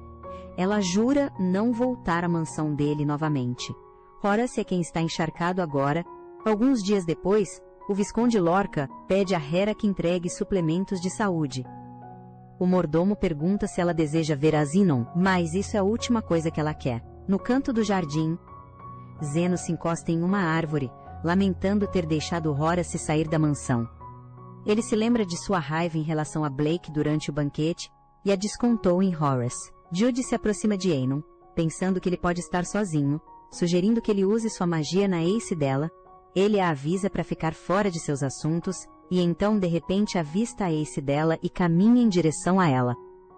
Ela jura não voltar à mansão dele novamente. Horace é quem está encharcado agora. Alguns dias depois, o Visconde Lorca pede a Hera que entregue suplementos de saúde. O mordomo pergunta se ela deseja ver a Zenon, mas isso é a última coisa que ela quer. No canto do jardim, Zeno se encosta em uma árvore, lamentando ter deixado Horace sair da mansão. Ele se lembra de sua raiva em relação a Blake durante o banquete e a descontou em Horace. Judy se aproxima de Aenon, pensando que ele pode estar sozinho, sugerindo que ele use sua magia na ace dela. Ele a avisa para ficar fora de seus assuntos, e então de repente avista a ace dela e caminha em direção a ela.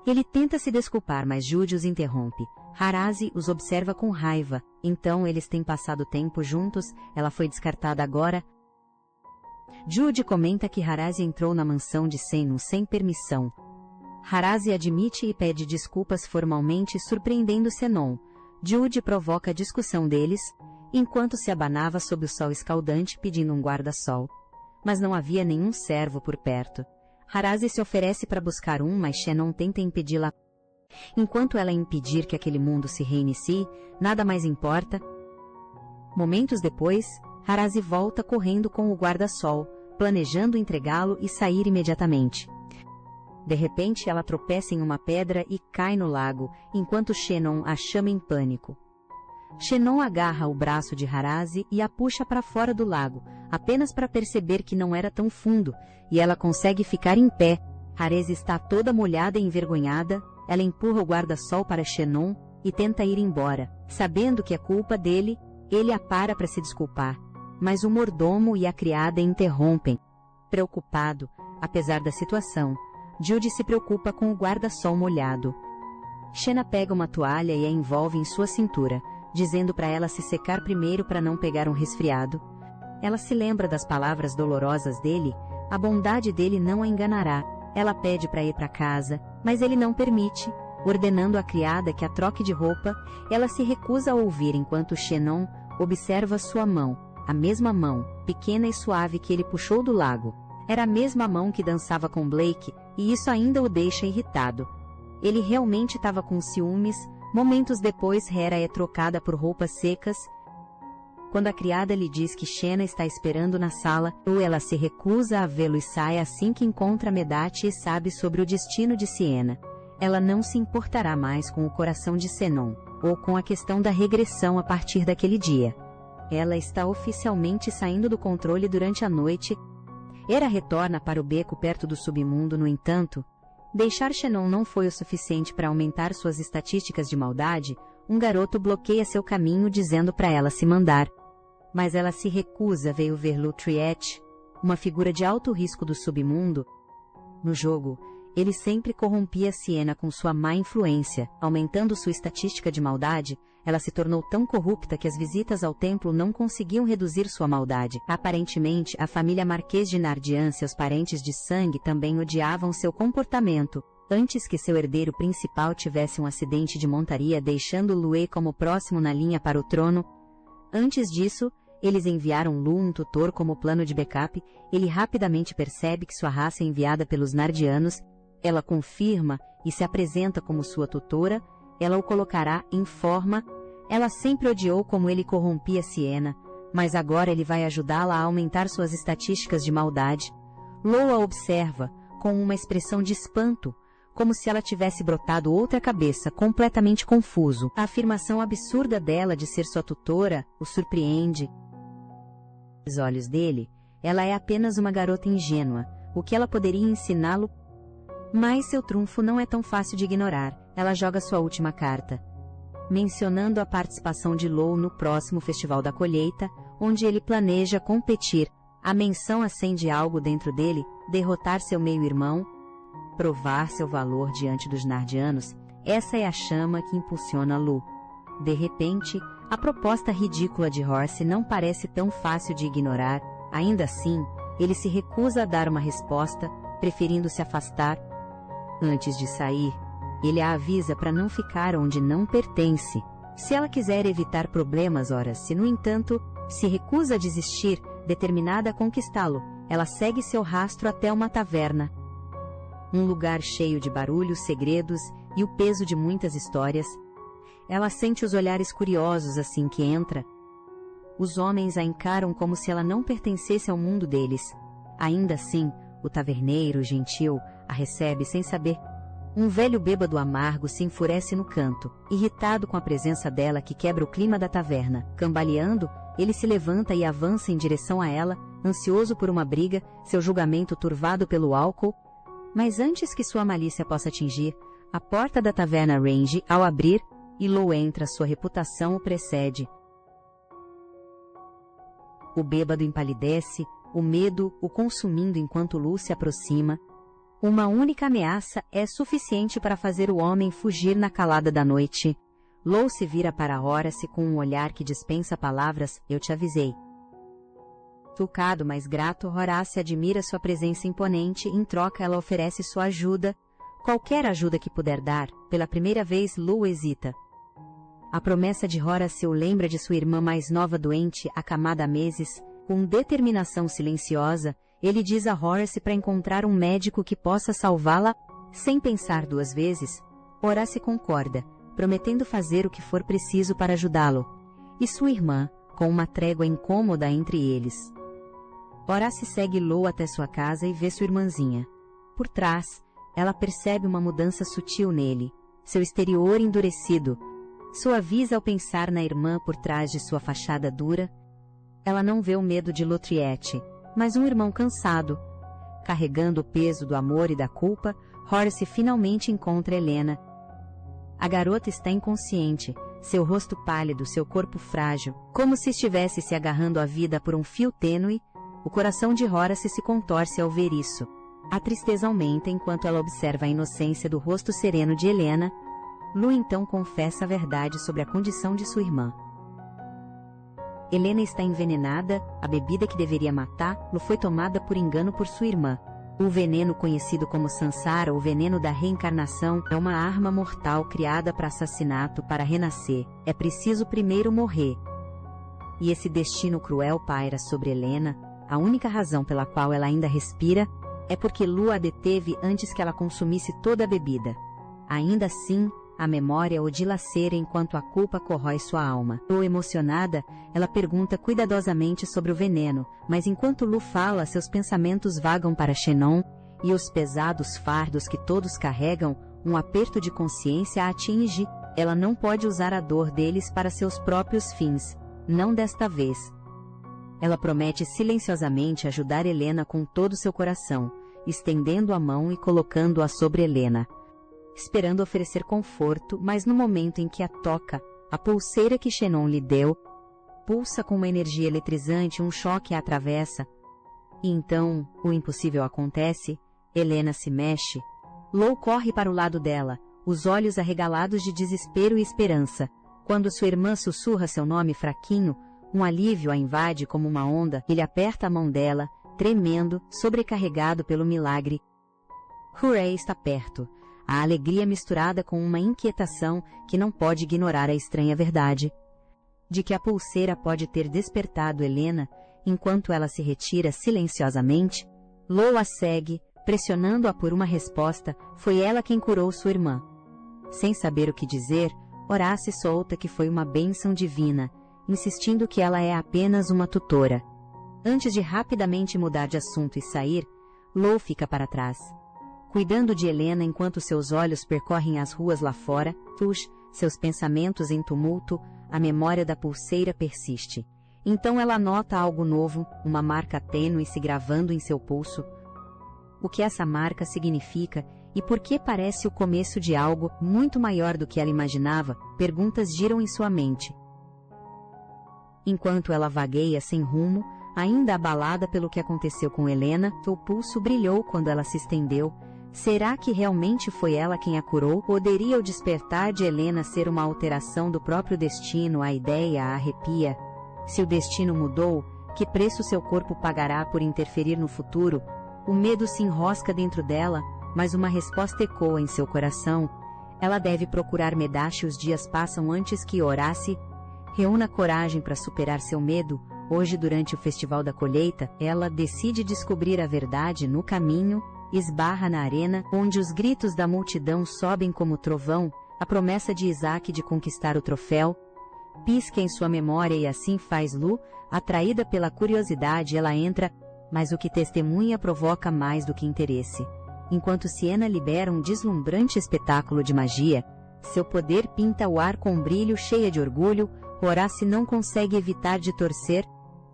Ele tenta se desculpar, mas Judy os interrompe. Harazi os observa com raiva, então eles têm passado tempo juntos, ela foi descartada agora. Judy comenta que Harazi entrou na mansão de Zenon sem permissão. Harazi admite e pede desculpas formalmente, surpreendendo Zenon. Judy provoca a discussão deles, enquanto se abanava sob o sol escaldante pedindo um guarda-sol. Mas não havia nenhum servo por perto. Harazi se oferece para buscar um, mas Shannon tenta impedi-la. Enquanto ela impedir que aquele mundo se reinicie, nada mais importa. Momentos depois, Harazi volta correndo com o guarda-sol, planejando entregá-lo e sair imediatamente. De repente, ela tropeça em uma pedra e cai no lago, enquanto Shannon a chama em pânico. Shannon agarra o braço de Harazi e a puxa para fora do lago, apenas para perceber que não era tão fundo, e ela consegue ficar em pé. Harazi está toda molhada e envergonhada. Ela empurra o guarda-sol para Shannon e tenta ir embora. Sabendo que é culpa dele, ele a para se desculpar. Mas o mordomo e a criada interrompem. Preocupado, apesar da situação, Judy se preocupa com o guarda-sol molhado. Shannon pega uma toalha e a envolve em sua cintura, dizendo para ela se secar primeiro para não pegar um resfriado. Ela se lembra das palavras dolorosas dele, a bondade dele não a enganará. Ela pede para ir para casa, mas ele não permite, ordenando à criada que a troque de roupa. Ela se recusa a ouvir enquanto Shannon observa sua mão, a mesma mão, pequena e suave que ele puxou do lago. Era a mesma mão que dançava com Blake, e isso ainda o deixa irritado. Ele realmente estava com ciúmes. Momentos depois, Hera é trocada por roupas secas. Quando a criada lhe diz que Shannon está esperando na sala, ela se recusa a vê-lo e sai assim que encontra Medate e sabe sobre o destino de Siena. Ela não se importará mais com o coração de Zenon, ou com a questão da regressão a partir daquele dia. Ela está oficialmente saindo do controle durante a noite. Hera retorna para o beco perto do submundo, no entanto. Deixar Shannon não foi o suficiente para aumentar suas estatísticas de maldade. Um garoto bloqueia seu caminho dizendo para ela se mandar. Mas ela se recusa. Veio ver Lutriette, uma figura de alto risco do submundo. No jogo, ele sempre corrompia Siena com sua má influência, aumentando sua estatística de maldade. Ela se tornou tão corrupta que as visitas ao templo não conseguiam reduzir sua maldade. Aparentemente, a família Marquês de Nardian, seus parentes de sangue, também odiavam seu comportamento. Antes que seu herdeiro principal tivesse um acidente de montaria, deixando Lue como próximo na linha para o trono. Antes disso, eles enviaram Lu um tutor como plano de backup. Ele rapidamente percebe que sua raça é enviada pelos Nardianos. Ela confirma e se apresenta como sua tutora. Ela o colocará em forma. Ela sempre odiou como ele corrompia Siena, mas agora ele vai ajudá-la a aumentar suas estatísticas de maldade. Lu a observa, com uma expressão de espanto, como se ela tivesse brotado outra cabeça, completamente confuso. A afirmação absurda dela de ser sua tutora o surpreende. Nos olhos dele, ela é apenas uma garota ingênua, o que ela poderia ensiná-lo. Mas seu trunfo não é tão fácil de ignorar. Ela joga sua última carta, mencionando a participação de Lou no próximo Festival da Colheita, onde ele planeja competir. A menção acende algo dentro dele, derrotar seu meio-irmão, provar seu valor diante dos Nardianos. Essa é a chama que impulsiona Lou. De repente, a proposta ridícula de Horace não parece tão fácil de ignorar. Ainda assim, ele se recusa a dar uma resposta, preferindo se afastar. Antes de sair, ele a avisa para não ficar onde não pertence. Se ela quiser evitar problemas, Horace, no entanto, se recusa a desistir, determinada a conquistá-lo. Ela segue seu rastro até uma taverna. Um lugar cheio de barulhos, segredos e o peso de muitas histórias. Ela sente os olhares curiosos assim que entra. Os homens a encaram como se ela não pertencesse ao mundo deles. Ainda assim, o taverneiro, gentil, a recebe sem saber. Um velho bêbado amargo se enfurece no canto, irritado com a presença dela que quebra o clima da taverna. Cambaleando, ele se levanta e avança em direção a ela, ansioso por uma briga, seu julgamento turvado pelo álcool. Mas antes que sua malícia possa atingir, a porta da taverna range ao abrir, e Lou entra, sua reputação o precede. O bêbado empalidece, o medo o consumindo enquanto Lou se aproxima. Uma única ameaça é suficiente para fazer o homem fugir na calada da noite. Lou se vira para Horace com um olhar que dispensa palavras. Eu te avisei. Tocado, mas grato, Horace admira sua presença imponente. Em troca, ela oferece sua ajuda. Qualquer ajuda que puder dar. Pela primeira vez, Lou hesita. A promessa de Horace o lembra de sua irmã mais nova doente, acamada há meses. Com determinação silenciosa, ele diz a Horace para encontrar um médico que possa salvá-la. Sem pensar duas vezes, Horace concorda, prometendo fazer o que for preciso para ajudá-lo. E sua irmã, com uma trégua incômoda entre eles. Horace segue Lou até sua casa e vê sua irmãzinha. Por trás, ela percebe uma mudança sutil nele, seu exterior endurecido. Suaviza ao pensar na irmã por trás de sua fachada dura. Ela não vê o medo de Lautrette, mas um irmão cansado. Carregando o peso do amor e da culpa, Horace finalmente encontra Helena. A garota está inconsciente, seu rosto pálido, seu corpo frágil, como se estivesse se agarrando à vida por um fio tênue. O coração de Horace se contorce ao ver isso. A tristeza aumenta enquanto ela observa a inocência do rosto sereno de Helena. Lou então confessa a verdade sobre a condição de sua irmã. Helena está envenenada, a bebida que deveria matá-lo foi tomada por engano por sua irmã. O veneno conhecido como Sansara, o veneno da reencarnação, é uma arma mortal criada para assassinato, para renascer. É preciso primeiro morrer. E esse destino cruel paira sobre Helena. A única razão pela qual ela ainda respira é porque Lou a deteve antes que ela consumisse toda a bebida. Ainda assim, a memória o dilacera enquanto a culpa corrói sua alma. Lou, emocionada, ela pergunta cuidadosamente sobre o veneno, mas enquanto Lou fala, seus pensamentos vagam para Shannon, e os pesados fardos que todos carregam, um aperto de consciência a atinge. Ela não pode usar a dor deles para seus próprios fins, não desta vez. Ela promete silenciosamente ajudar Helena com todo seu coração, estendendo a mão e colocando-a sobre Helena, esperando oferecer conforto, mas no momento em que a toca, a pulseira que Shannon lhe deu, pulsa com uma energia eletrizante, um choque a atravessa. E então, o impossível acontece, Helena se mexe. Lou corre para o lado dela, os olhos arregalados de desespero e esperança. Quando sua irmã sussurra seu nome fraquinho, um alívio a invade como uma onda. Ele aperta a mão dela, tremendo, sobrecarregado pelo milagre. Hooray está perto. A alegria misturada com uma inquietação que não pode ignorar a estranha verdade de que a pulseira pode ter despertado Helena enquanto ela se retira silenciosamente. Lou a segue, pressionando-a por uma resposta. Foi ela quem curou sua irmã. Sem saber o que dizer, Horace solta que foi uma bênção divina, insistindo que ela é apenas uma tutora. Antes de rapidamente mudar de assunto e sair, Lou fica para trás. cuidando de Helena enquanto seus olhos percorrem as ruas lá fora, seus pensamentos em tumulto, a memória da pulseira persiste. Então ela nota algo novo, uma marca tênue se gravando em seu pulso. O que essa marca significa e por que parece o começo de algo muito maior do que ela imaginava, perguntas giram em sua mente. Enquanto ela vagueia sem rumo, ainda abalada pelo que aconteceu com Helena, seu pulso brilhou quando ela se estendeu. Será que realmente foi ela quem a curou? Poderia o despertar de Helena ser uma alteração do próprio destino? A ideia a arrepia. Se o destino mudou, que preço seu corpo pagará por interferir no futuro? O medo se enrosca dentro dela, mas uma resposta ecoa em seu coração. Ela deve procurar Medache. Os dias passam antes que Horace reúna coragem para superar seu medo. Hoje, durante o Festival da Colheita, ela decide descobrir a verdade no caminho, esbarra na arena, onde os gritos da multidão sobem como trovão, a promessa de Isaac de conquistar o troféu pisca em sua memória e assim faz Lu, atraída pela curiosidade, ela entra, mas o que testemunha provoca mais do que interesse. Enquanto Siena libera um deslumbrante espetáculo de magia, seu poder pinta o ar com um brilho cheia de orgulho, Horace não consegue evitar de torcer,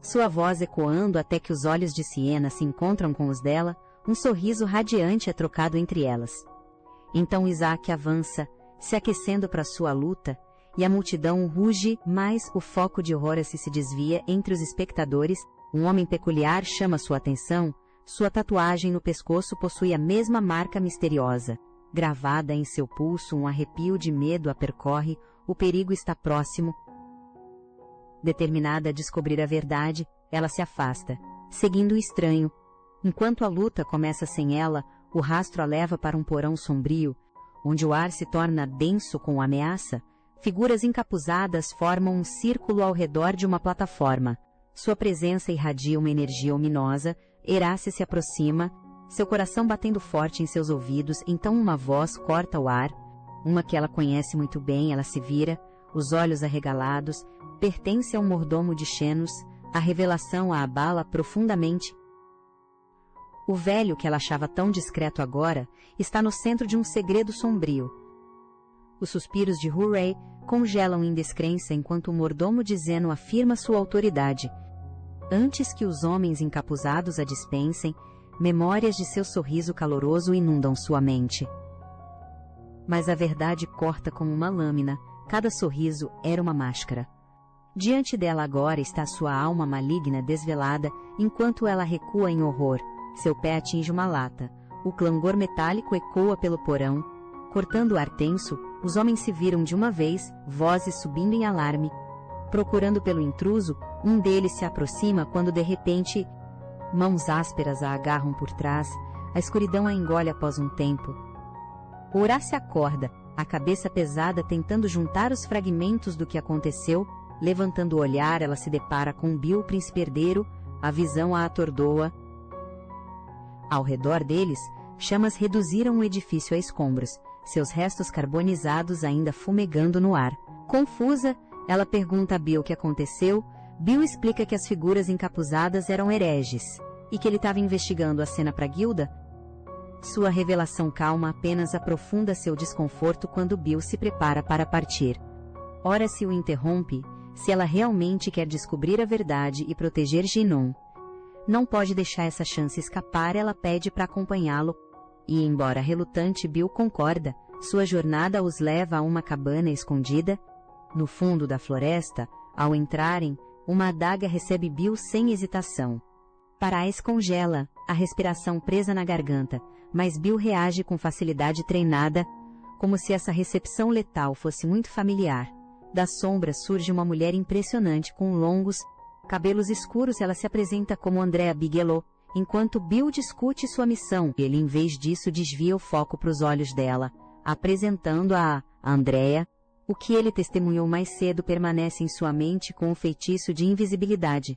sua voz ecoando até que os olhos de Siena se encontram com os dela, um sorriso radiante é trocado entre elas. Então Isaac avança, se aquecendo para sua luta, e a multidão ruge, mas o foco de Horace se desvia entre os espectadores. Um homem peculiar chama sua atenção. Sua tatuagem no pescoço possui a mesma marca misteriosa. Gravada em seu pulso, um arrepio de medo a percorre, o perigo está próximo. Determinada a descobrir a verdade, ela se afasta, seguindo o estranho. Enquanto a luta começa sem ela, o rastro a leva para um porão sombrio, onde o ar se torna denso com ameaça. Figuras encapuzadas formam um círculo ao redor de uma plataforma. Sua presença irradia uma energia ominosa. Horace se aproxima, seu coração batendo forte em seus ouvidos. Então uma voz corta o ar, uma que ela conhece muito bem. Ela se vira, os olhos arregalados, pertence ao mordomo de Xenos. A revelação a abala profundamente. O velho que ela achava tão discreto agora está no centro de um segredo sombrio. Os suspiros de Hurray congelam em descrença enquanto o mordomo de Zeno afirma sua autoridade. Antes que os homens encapuzados a dispensem, memórias de seu sorriso caloroso inundam sua mente. Mas a verdade corta como uma lâmina, cada sorriso era uma máscara. Diante dela agora está sua alma maligna desvelada, enquanto ela recua em horror. Seu pé atinge uma lata. O clangor metálico ecoa pelo porão. Cortando o ar tenso, os homens se viram de uma vez, vozes subindo em alarme. Procurando pelo intruso, um deles se aproxima quando de repente, mãos ásperas a agarram por trás, a escuridão a engole após um tempo. Horace acorda, a cabeça pesada tentando juntar os fragmentos do que aconteceu. Levantando o olhar, ela se depara com Bill, o príncipe herdeiro, a visão a atordoa. Ao redor deles, chamas reduziram o edifício a escombros, seus restos carbonizados ainda fumegando no ar. Confusa, ela pergunta a Bill o que aconteceu. Bill explica que as figuras encapuzadas eram hereges, e que ele estava investigando a cena para a guilda. Sua revelação calma apenas aprofunda seu desconforto quando Bill se prepara para partir. Horace o interrompe. Se ela realmente quer descobrir a verdade e proteger Ginon, não pode deixar essa chance escapar. Ela pede para acompanhá-lo, e embora relutante, Bill concorda. Sua jornada os leva a uma cabana escondida. No fundo da floresta, ao entrarem, uma adaga recebe Bill sem hesitação. Parais congela, a respiração presa na garganta, mas Bill reage com facilidade treinada, como se essa recepção letal fosse muito familiar. Das sombras surge uma mulher impressionante com longos cabelos escuros. Ela se apresenta como Andrea Bigelow, enquanto Bill discute sua missão. Ele, em vez disso, desvia o foco para os olhos dela, apresentando a Andrea. O que ele testemunhou mais cedo permanece em sua mente com o feitiço de invisibilidade.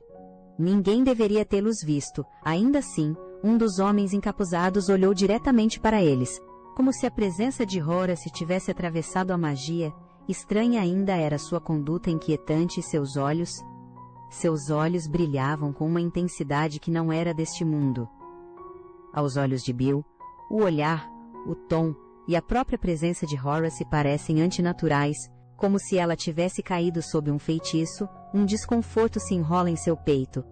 Ninguém deveria tê-los visto. Ainda assim, um dos homens encapuzados olhou diretamente para eles, como se a presença de Horace tivesse atravessado a magia. Estranha ainda era sua conduta inquietante e seus olhos brilhavam com uma intensidade que não era deste mundo. Aos olhos de Bill, O olhar, o tom e a própria presença de Horace parecem antinaturais, como se ela tivesse caído sob um feitiço, um desconforto se enrola em seu peito.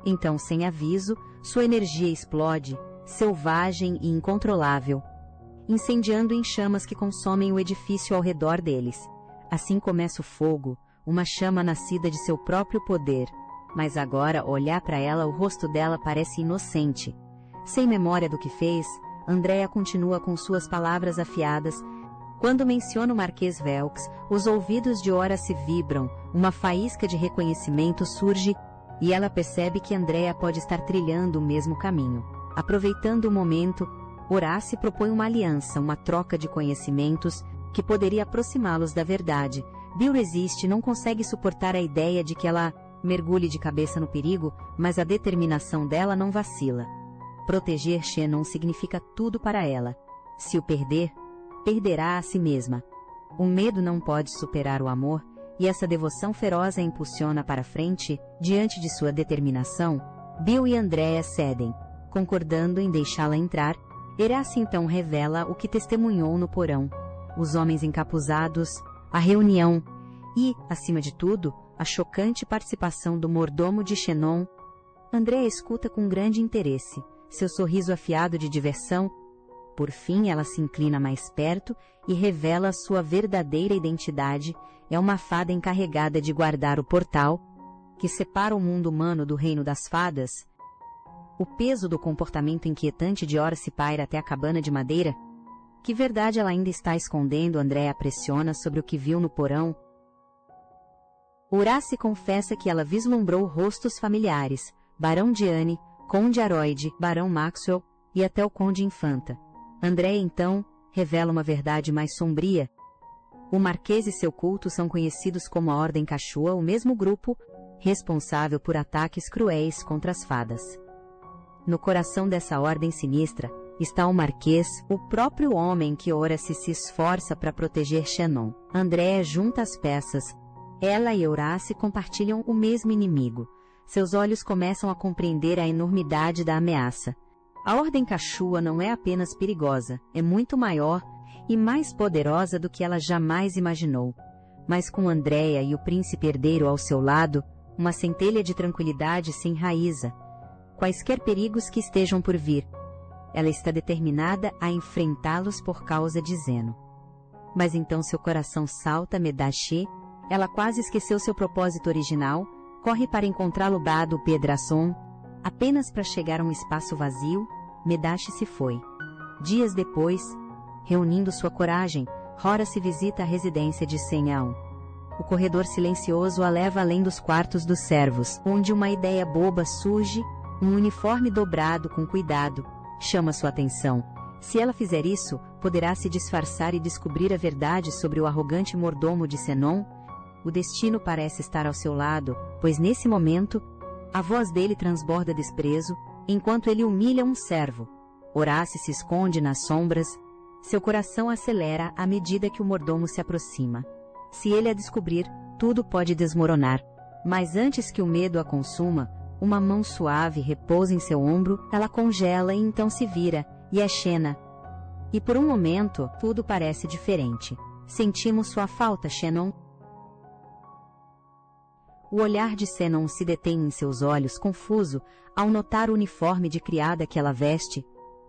Então, sem aviso, sua energia explode, selvagem e incontrolável, incendiando em chamas que consomem o edifício ao redor deles. Assim começa o fogo, uma chama nascida de seu próprio poder. Mas agora, ao olhar para ela, o rosto dela parece inocente. Sem memória do que fez, Andrea continua com suas palavras afiadas. Quando menciona o Marquês Velx, os ouvidos de Horace vibram, uma faísca de reconhecimento surge, e ela percebe que Andrea pode estar trilhando o mesmo caminho. Aproveitando o momento, Horace propõe uma aliança, uma troca de conhecimentos, que poderia aproximá-los da verdade. Bill resiste, não consegue suportar a ideia de que ela mergulhe de cabeça no perigo, mas a determinação dela não vacila. Proteger Shannon significa tudo para ela. Se o perder, perderá a si mesma. O medo não pode superar o amor, e essa devoção feroz a impulsiona para frente. Diante de sua determinação, Bill e Andrea cedem, concordando em deixá-la entrar. Horace então revela o que testemunhou no porão: os homens encapuzados, a reunião e, acima de tudo, a chocante participação do mordomo de Shannon. Andrea escuta com grande interesse, seu sorriso afiado de diversão. Por fim, ela se inclina mais perto e revela sua verdadeira identidade. É uma fada encarregada de guardar o portal que separa o mundo humano do reino das fadas. O peso do comportamento inquietante de Horace paira até a cabana de madeira. Que verdade ela ainda está escondendo? Andrea pressiona sobre o que viu no porão. Horace confessa que ela vislumbrou rostos familiares: Barão Diane, Conde Aroyd, Barão Maxwell e até o Conde Infanta. Andrea então revela uma verdade mais sombria. O Marquês e seu culto são conhecidos como a Ordem Cachua, o mesmo grupo responsável por ataques cruéis contra as fadas. No coração dessa ordem sinistra está o Marquês, o próprio homem que Horace se esforça para proteger Shannon. Andrea junta as peças. Ela e Horace compartilham o mesmo inimigo. Seus olhos começam a compreender a enormidade da ameaça. A Ordem Cachua não é apenas perigosa, é muito maior e mais poderosa do que ela jamais imaginou. Mas com Andrea e o príncipe herdeiro ao seu lado, uma centelha de tranquilidade se enraiza. Quaisquer perigos que estejam por vir, ela está determinada a enfrentá-los por causa de Zeno. Mas então seu coração salta Medaché. Ela quase esqueceu seu propósito original, corre para encontrá-lo Bado Pedrason. Apenas para chegar a um espaço vazio, Medaché se foi. Dias depois, reunindo sua coragem, Horace visita a residência de Senhaun. O corredor silencioso a leva além dos quartos dos servos, onde uma ideia boba surge. Um uniforme dobrado com cuidado chama sua atenção. Se ela fizer isso, poderá se disfarçar e descobrir a verdade sobre o arrogante mordomo de Zenon. O destino parece estar ao seu lado, pois nesse momento, a voz dele transborda desprezo, enquanto ele humilha um servo. Horace se esconde nas sombras. Seu coração acelera à medida que o mordomo se aproxima. Se ele a descobrir, tudo pode desmoronar. Mas antes que o medo a consuma, uma mão suave repousa em seu ombro. Ela congela e então se vira, e é Shannon. E por um momento, tudo parece diferente. Sentimos sua falta, Shannon. O olhar de Zenon se detém em seus olhos, confuso, ao notar o uniforme de criada que ela veste.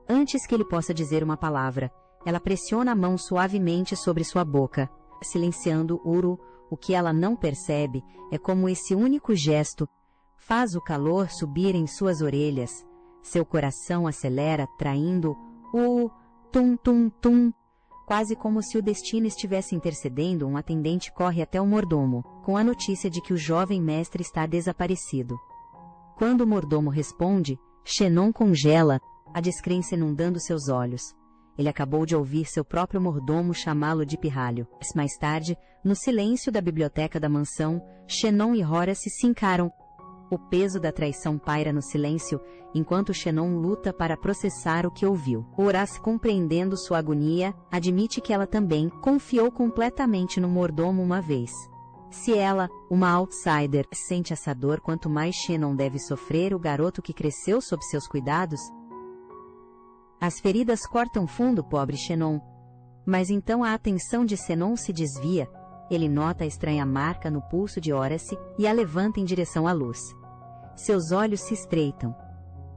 Antes que ele possa dizer uma palavra, ela pressiona a mão suavemente sobre sua boca, silenciando Uru. O que ela não percebe é como esse único gesto faz o calor subir em suas orelhas. Seu coração acelera, traindo o tum-tum-tum. Quase como se o destino estivesse intercedendo, um atendente corre até o mordomo, com a notícia de que o jovem mestre está desaparecido. Quando o mordomo responde, Shannon congela, a descrença inundando seus olhos. Ele acabou de ouvir seu próprio mordomo chamá-lo de pirralho. Mais tarde, no silêncio da biblioteca da mansão, Shannon e Horace se encaram. O peso da traição paira no silêncio, enquanto Shannon luta para processar o que ouviu. Horace, compreendendo sua agonia, admite que ela também confiou completamente no mordomo uma vez. Se ela, uma outsider, sente essa dor, quanto mais Shannon deve sofrer, o garoto que cresceu sob seus cuidados. As feridas cortam fundo, pobre Xenon. Mas então a atenção de Zenon se desvia. Ele nota a estranha marca no pulso de Horace e a levanta em direção à luz. Seus olhos se estreitam.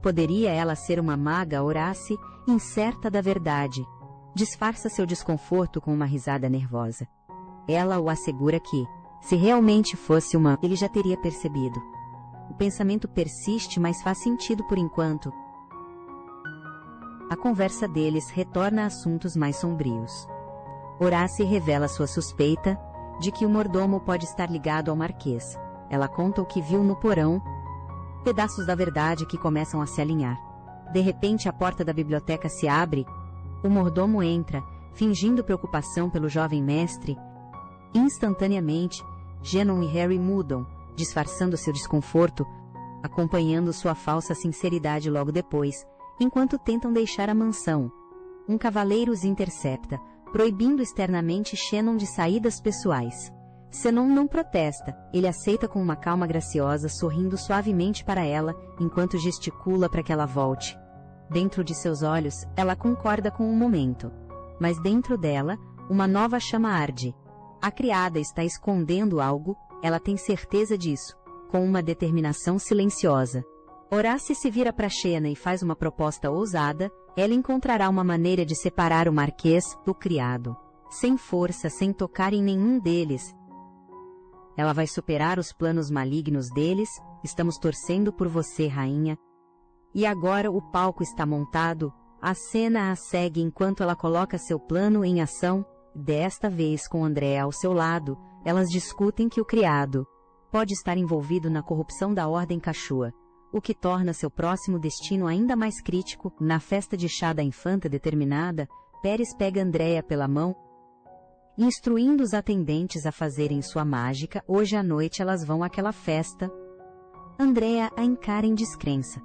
Poderia ela ser uma maga, Horace, incerta da verdade? Disfarça seu desconforto com uma risada nervosa. Ela o assegura que, se realmente fosse uma, ele já teria percebido. O pensamento persiste, mas faz sentido por enquanto. A conversa deles retorna a assuntos mais sombrios. Horace revela sua suspeita de que o mordomo pode estar ligado ao Marquês. Ela conta o que viu no porão, pedaços da verdade que começam a se alinhar. De repente a porta da biblioteca se abre, o mordomo entra, fingindo preocupação pelo jovem mestre. Instantaneamente, Zenon e Harry mudam, disfarçando seu desconforto, acompanhando sua falsa sinceridade logo depois, enquanto tentam deixar a mansão. Um cavaleiro os intercepta, proibindo externamente Zenon de saídas pessoais. Zenon não protesta, ele aceita com uma calma graciosa, sorrindo suavemente para ela, enquanto gesticula para que ela volte. Dentro de seus olhos, ela concorda com o momento. Mas dentro dela, uma nova chama arde. A criada está escondendo algo, ela tem certeza disso, com uma determinação silenciosa. Horace se vira para Xena e faz uma proposta ousada. Ela encontrará uma maneira de separar o Marquês do criado. Sem força, sem tocar em nenhum deles. Ela vai superar os planos malignos deles. Estamos torcendo por você, rainha. E agora o palco está montado. A cena a segue enquanto ela coloca seu plano em ação. Desta vez com Andrea ao seu lado, elas discutem que o criado pode estar envolvido na corrupção da Ordem Cachua, o que torna seu próximo destino ainda mais crítico. Na festa de chá da infanta determinada, Pérez pega Andrea pela mão, instruindo os atendentes a fazerem sua mágica. Hoje à noite elas vão àquela festa. Andrea a encara em descrença,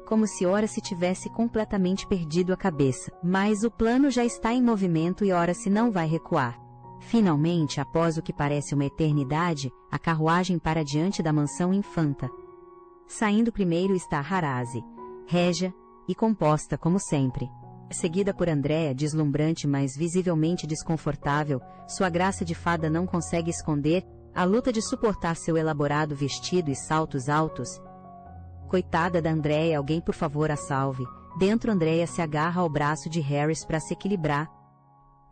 como se Horace tivesse completamente perdido a cabeça. Mas o plano já está em movimento e Horace não vai recuar. Finalmente, após o que parece uma eternidade, a carruagem para diante da mansão infanta. Saindo primeiro está Harase, régia e composta como sempre. Seguida por Andrea, deslumbrante mas visivelmente desconfortável, sua graça de fada não consegue esconder a luta de suportar seu elaborado vestido e saltos altos. Coitada da Andrea, alguém por favor a salve. Dentro, Andrea se agarra ao braço de Harris para se equilibrar.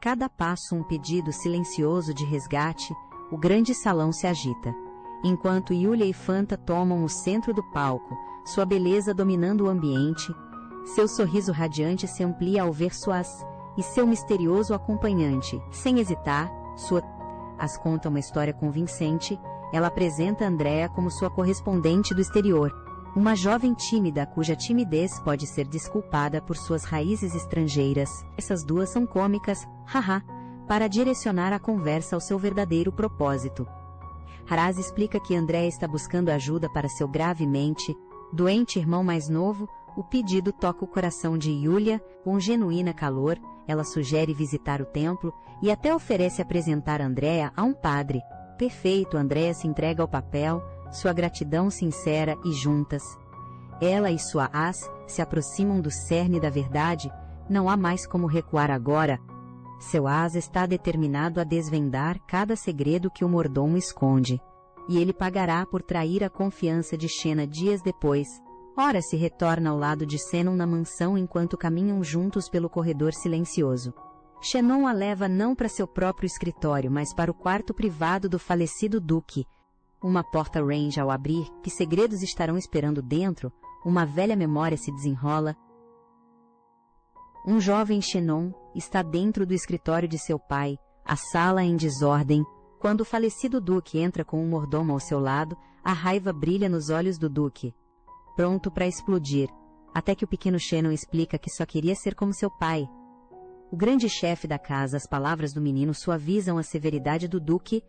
Cada passo um pedido silencioso de resgate. O grande salão se agita. Enquanto Yulia e Fanta tomam o centro do palco, sua beleza dominando o ambiente, seu sorriso radiante se amplia ao ver Suas e seu misterioso acompanhante. Sem hesitar, As conta uma história convincente. Ela apresenta Andrea como sua correspondente do exterior, uma jovem tímida cuja timidez pode ser desculpada por suas raízes estrangeiras. Essas duas são cômicas, haha, para direcionar a conversa ao seu verdadeiro propósito. Harase explica que Andrea está buscando ajuda para seu gravemente doente irmão mais novo. O pedido toca o coração de Yulia com genuína calor. Ela sugere visitar o templo e até oferece apresentar Andrea a um padre. Perfeito, Andrea se entrega ao papel, sua gratidão sincera e juntas. Ela e sua as se aproximam do cerne da verdade. Não há mais como recuar agora. Seu as está determinado a desvendar cada segredo que o mordomo esconde. E ele pagará por trair a confiança de Xena dias depois. Ora se retorna ao lado de Zenon na mansão enquanto caminham juntos pelo corredor silencioso. Xenon a leva não para seu próprio escritório, mas para o quarto privado do falecido duque. Uma porta range ao abrir. Que segredos estarão esperando dentro? Uma velha memória se desenrola. Um jovem Xenon está dentro do escritório de seu pai, a sala em desordem. Quando o falecido duque entra com um mordomo ao seu lado, a raiva brilha nos olhos do duque, pronto para explodir, até que o pequeno Xenon explica que só queria ser como seu pai. O grande chefe da casa, as palavras do menino suavizam a severidade do duque.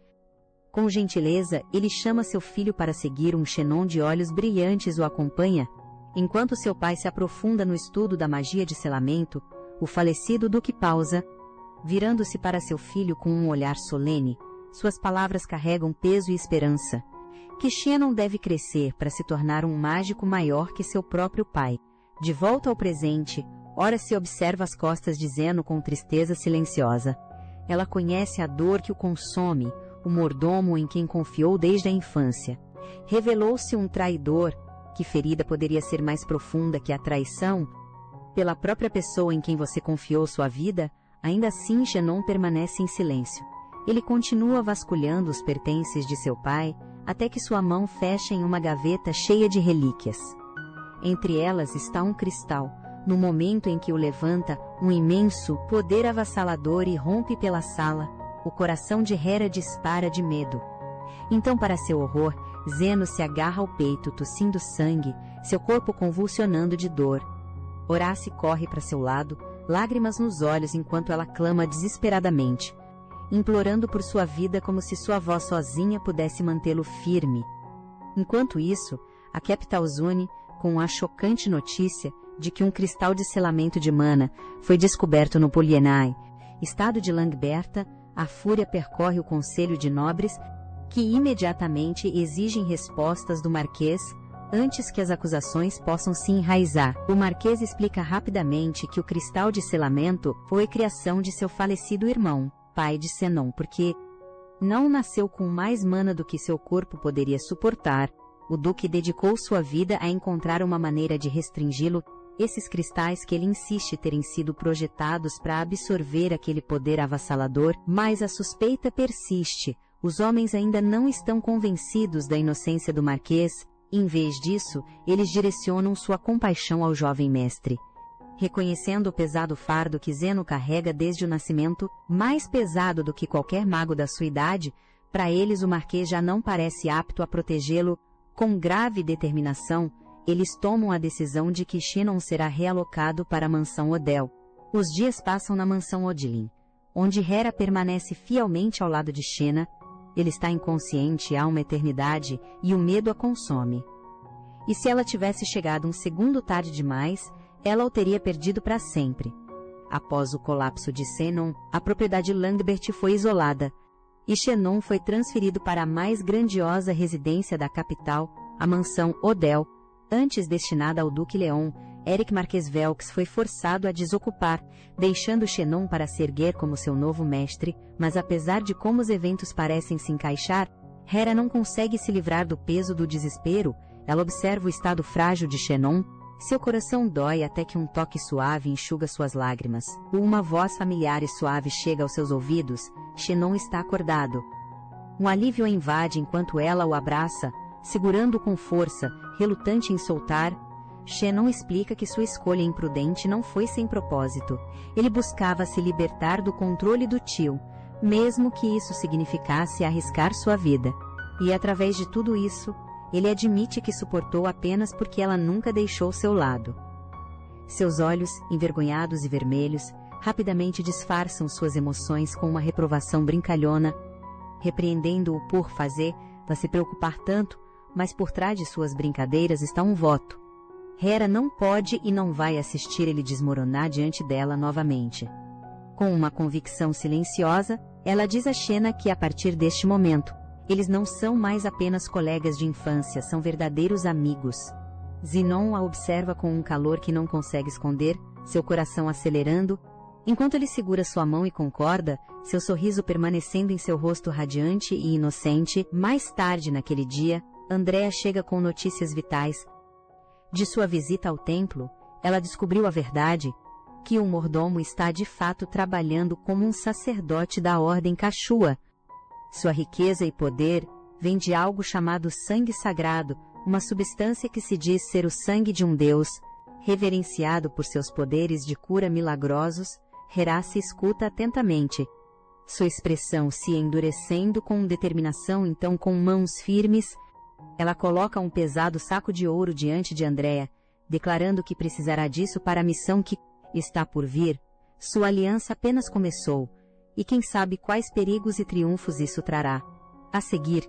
Com gentileza, ele chama seu filho para seguir. Um Xenon de olhos brilhantes o acompanha. Enquanto seu pai se aprofunda no estudo da magia de selamento, o falecido duque pausa, virando-se para seu filho com um olhar solene. Suas palavras carregam peso e esperança. Que Xenon deve crescer para se tornar um mágico maior que seu próprio pai. De volta ao presente, Ora se observa as costas de Zeno com tristeza silenciosa. Ela conhece a dor que o consome, o mordomo em quem confiou desde a infância. Revelou-se um traidor. Que ferida poderia ser mais profunda que a traição? Pela própria pessoa em quem você confiou sua vida, ainda assim Xenon permanece em silêncio. Ele continua vasculhando os pertences de seu pai, até que sua mão fecha em uma gaveta cheia de relíquias. Entre elas está um cristal. No momento em que o levanta, um imenso poder avassalador irrompe pela sala. O coração de Hera dispara de medo. Então, para seu horror, Zeno se agarra ao peito, tossindo sangue, seu corpo convulsionando de dor. Horácio corre para seu lado, lágrimas nos olhos enquanto ela clama desesperadamente, implorando por sua vida como se sua voz sozinha pudesse mantê-lo firme. Enquanto isso, a Capital Zune, com a chocante notícia de que um cristal de selamento de mana foi descoberto no Polienai, estado de Langberta, a fúria percorre o Conselho de Nobres, que imediatamente exigem respostas do Marquês, antes que as acusações possam se enraizar. O Marquês explica rapidamente que o cristal de selamento foi criação de seu falecido irmão, pai de Zenon, porque não nasceu com mais mana do que seu corpo poderia suportar. O Duque dedicou sua vida a encontrar uma maneira de restringi-lo. Esses cristais que ele insiste terem sido projetados para absorver aquele poder avassalador, mas a suspeita persiste. Os homens ainda não estão convencidos da inocência do Marquês. Em vez disso, eles direcionam sua compaixão ao jovem mestre. Reconhecendo o pesado fardo que Zeno carrega desde o nascimento, mais pesado do que qualquer mago da sua idade, para eles o Marquês já não parece apto a protegê-lo. Com grave determinação, eles tomam a decisão de que Xenon será realocado para a mansão Odell. Os dias passam na mansão Odilin, onde Hera permanece fielmente ao lado de Xena. Ele está inconsciente há uma eternidade e o medo a consome. E se ela tivesse chegado um segundo tarde demais, ela o teria perdido para sempre. Após o colapso de Zenon, a propriedade Langbert foi isolada, e Xenon foi transferido para a mais grandiosa residência da capital, a mansão Odell. Antes destinada ao Duque Leon, Eric Marquês Velx foi forçado a desocupar, deixando Xenon para se erguer como seu novo mestre, mas apesar de como os eventos parecem se encaixar, Hera não consegue se livrar do peso do desespero. Ela observa o estado frágil de Xenon. Seu coração dói até que um toque suave enxuga suas lágrimas. Uma voz familiar e suave chega aos seus ouvidos. Xenon está acordado. Um alívio a invade enquanto ela o abraça, segurando-o com força, relutante em soltar. Xenon explica que sua escolha imprudente não foi sem propósito. Ele buscava se libertar do controle do tio, mesmo que isso significasse arriscar sua vida. E através de tudo isso, ele admite que suportou apenas porque ela nunca deixou seu lado. Seus olhos, envergonhados e vermelhos, rapidamente disfarçam suas emoções com uma reprovação brincalhona, repreendendo-o por fazê-la se preocupar tanto, mas por trás de suas brincadeiras está um voto. Hera não pode e não vai assistir ele desmoronar diante dela novamente. Com uma convicção silenciosa, ela diz a Xena que a partir deste momento, eles não são mais apenas colegas de infância, são verdadeiros amigos. Zenon a observa com um calor que não consegue esconder, seu coração acelerando. Enquanto ele segura sua mão e concorda, seu sorriso permanecendo em seu rosto radiante e inocente. Mais tarde naquele dia, Andrea chega com notícias vitais. De sua visita ao templo, ela descobriu a verdade, que o mordomo está de fato trabalhando como um sacerdote da Ordem Cachua. Sua riqueza e poder vem de algo chamado sangue sagrado, uma substância que se diz ser o sangue de um deus, reverenciado por seus poderes de cura milagrosos. Hera se escuta atentamente, sua expressão se endurecendo com determinação. Então, com mãos firmes, ela coloca um pesado saco de ouro diante de Andrea, declarando que precisará disso para a missão que está por vir. Sua aliança apenas começou, e quem sabe quais perigos e triunfos isso trará. A seguir,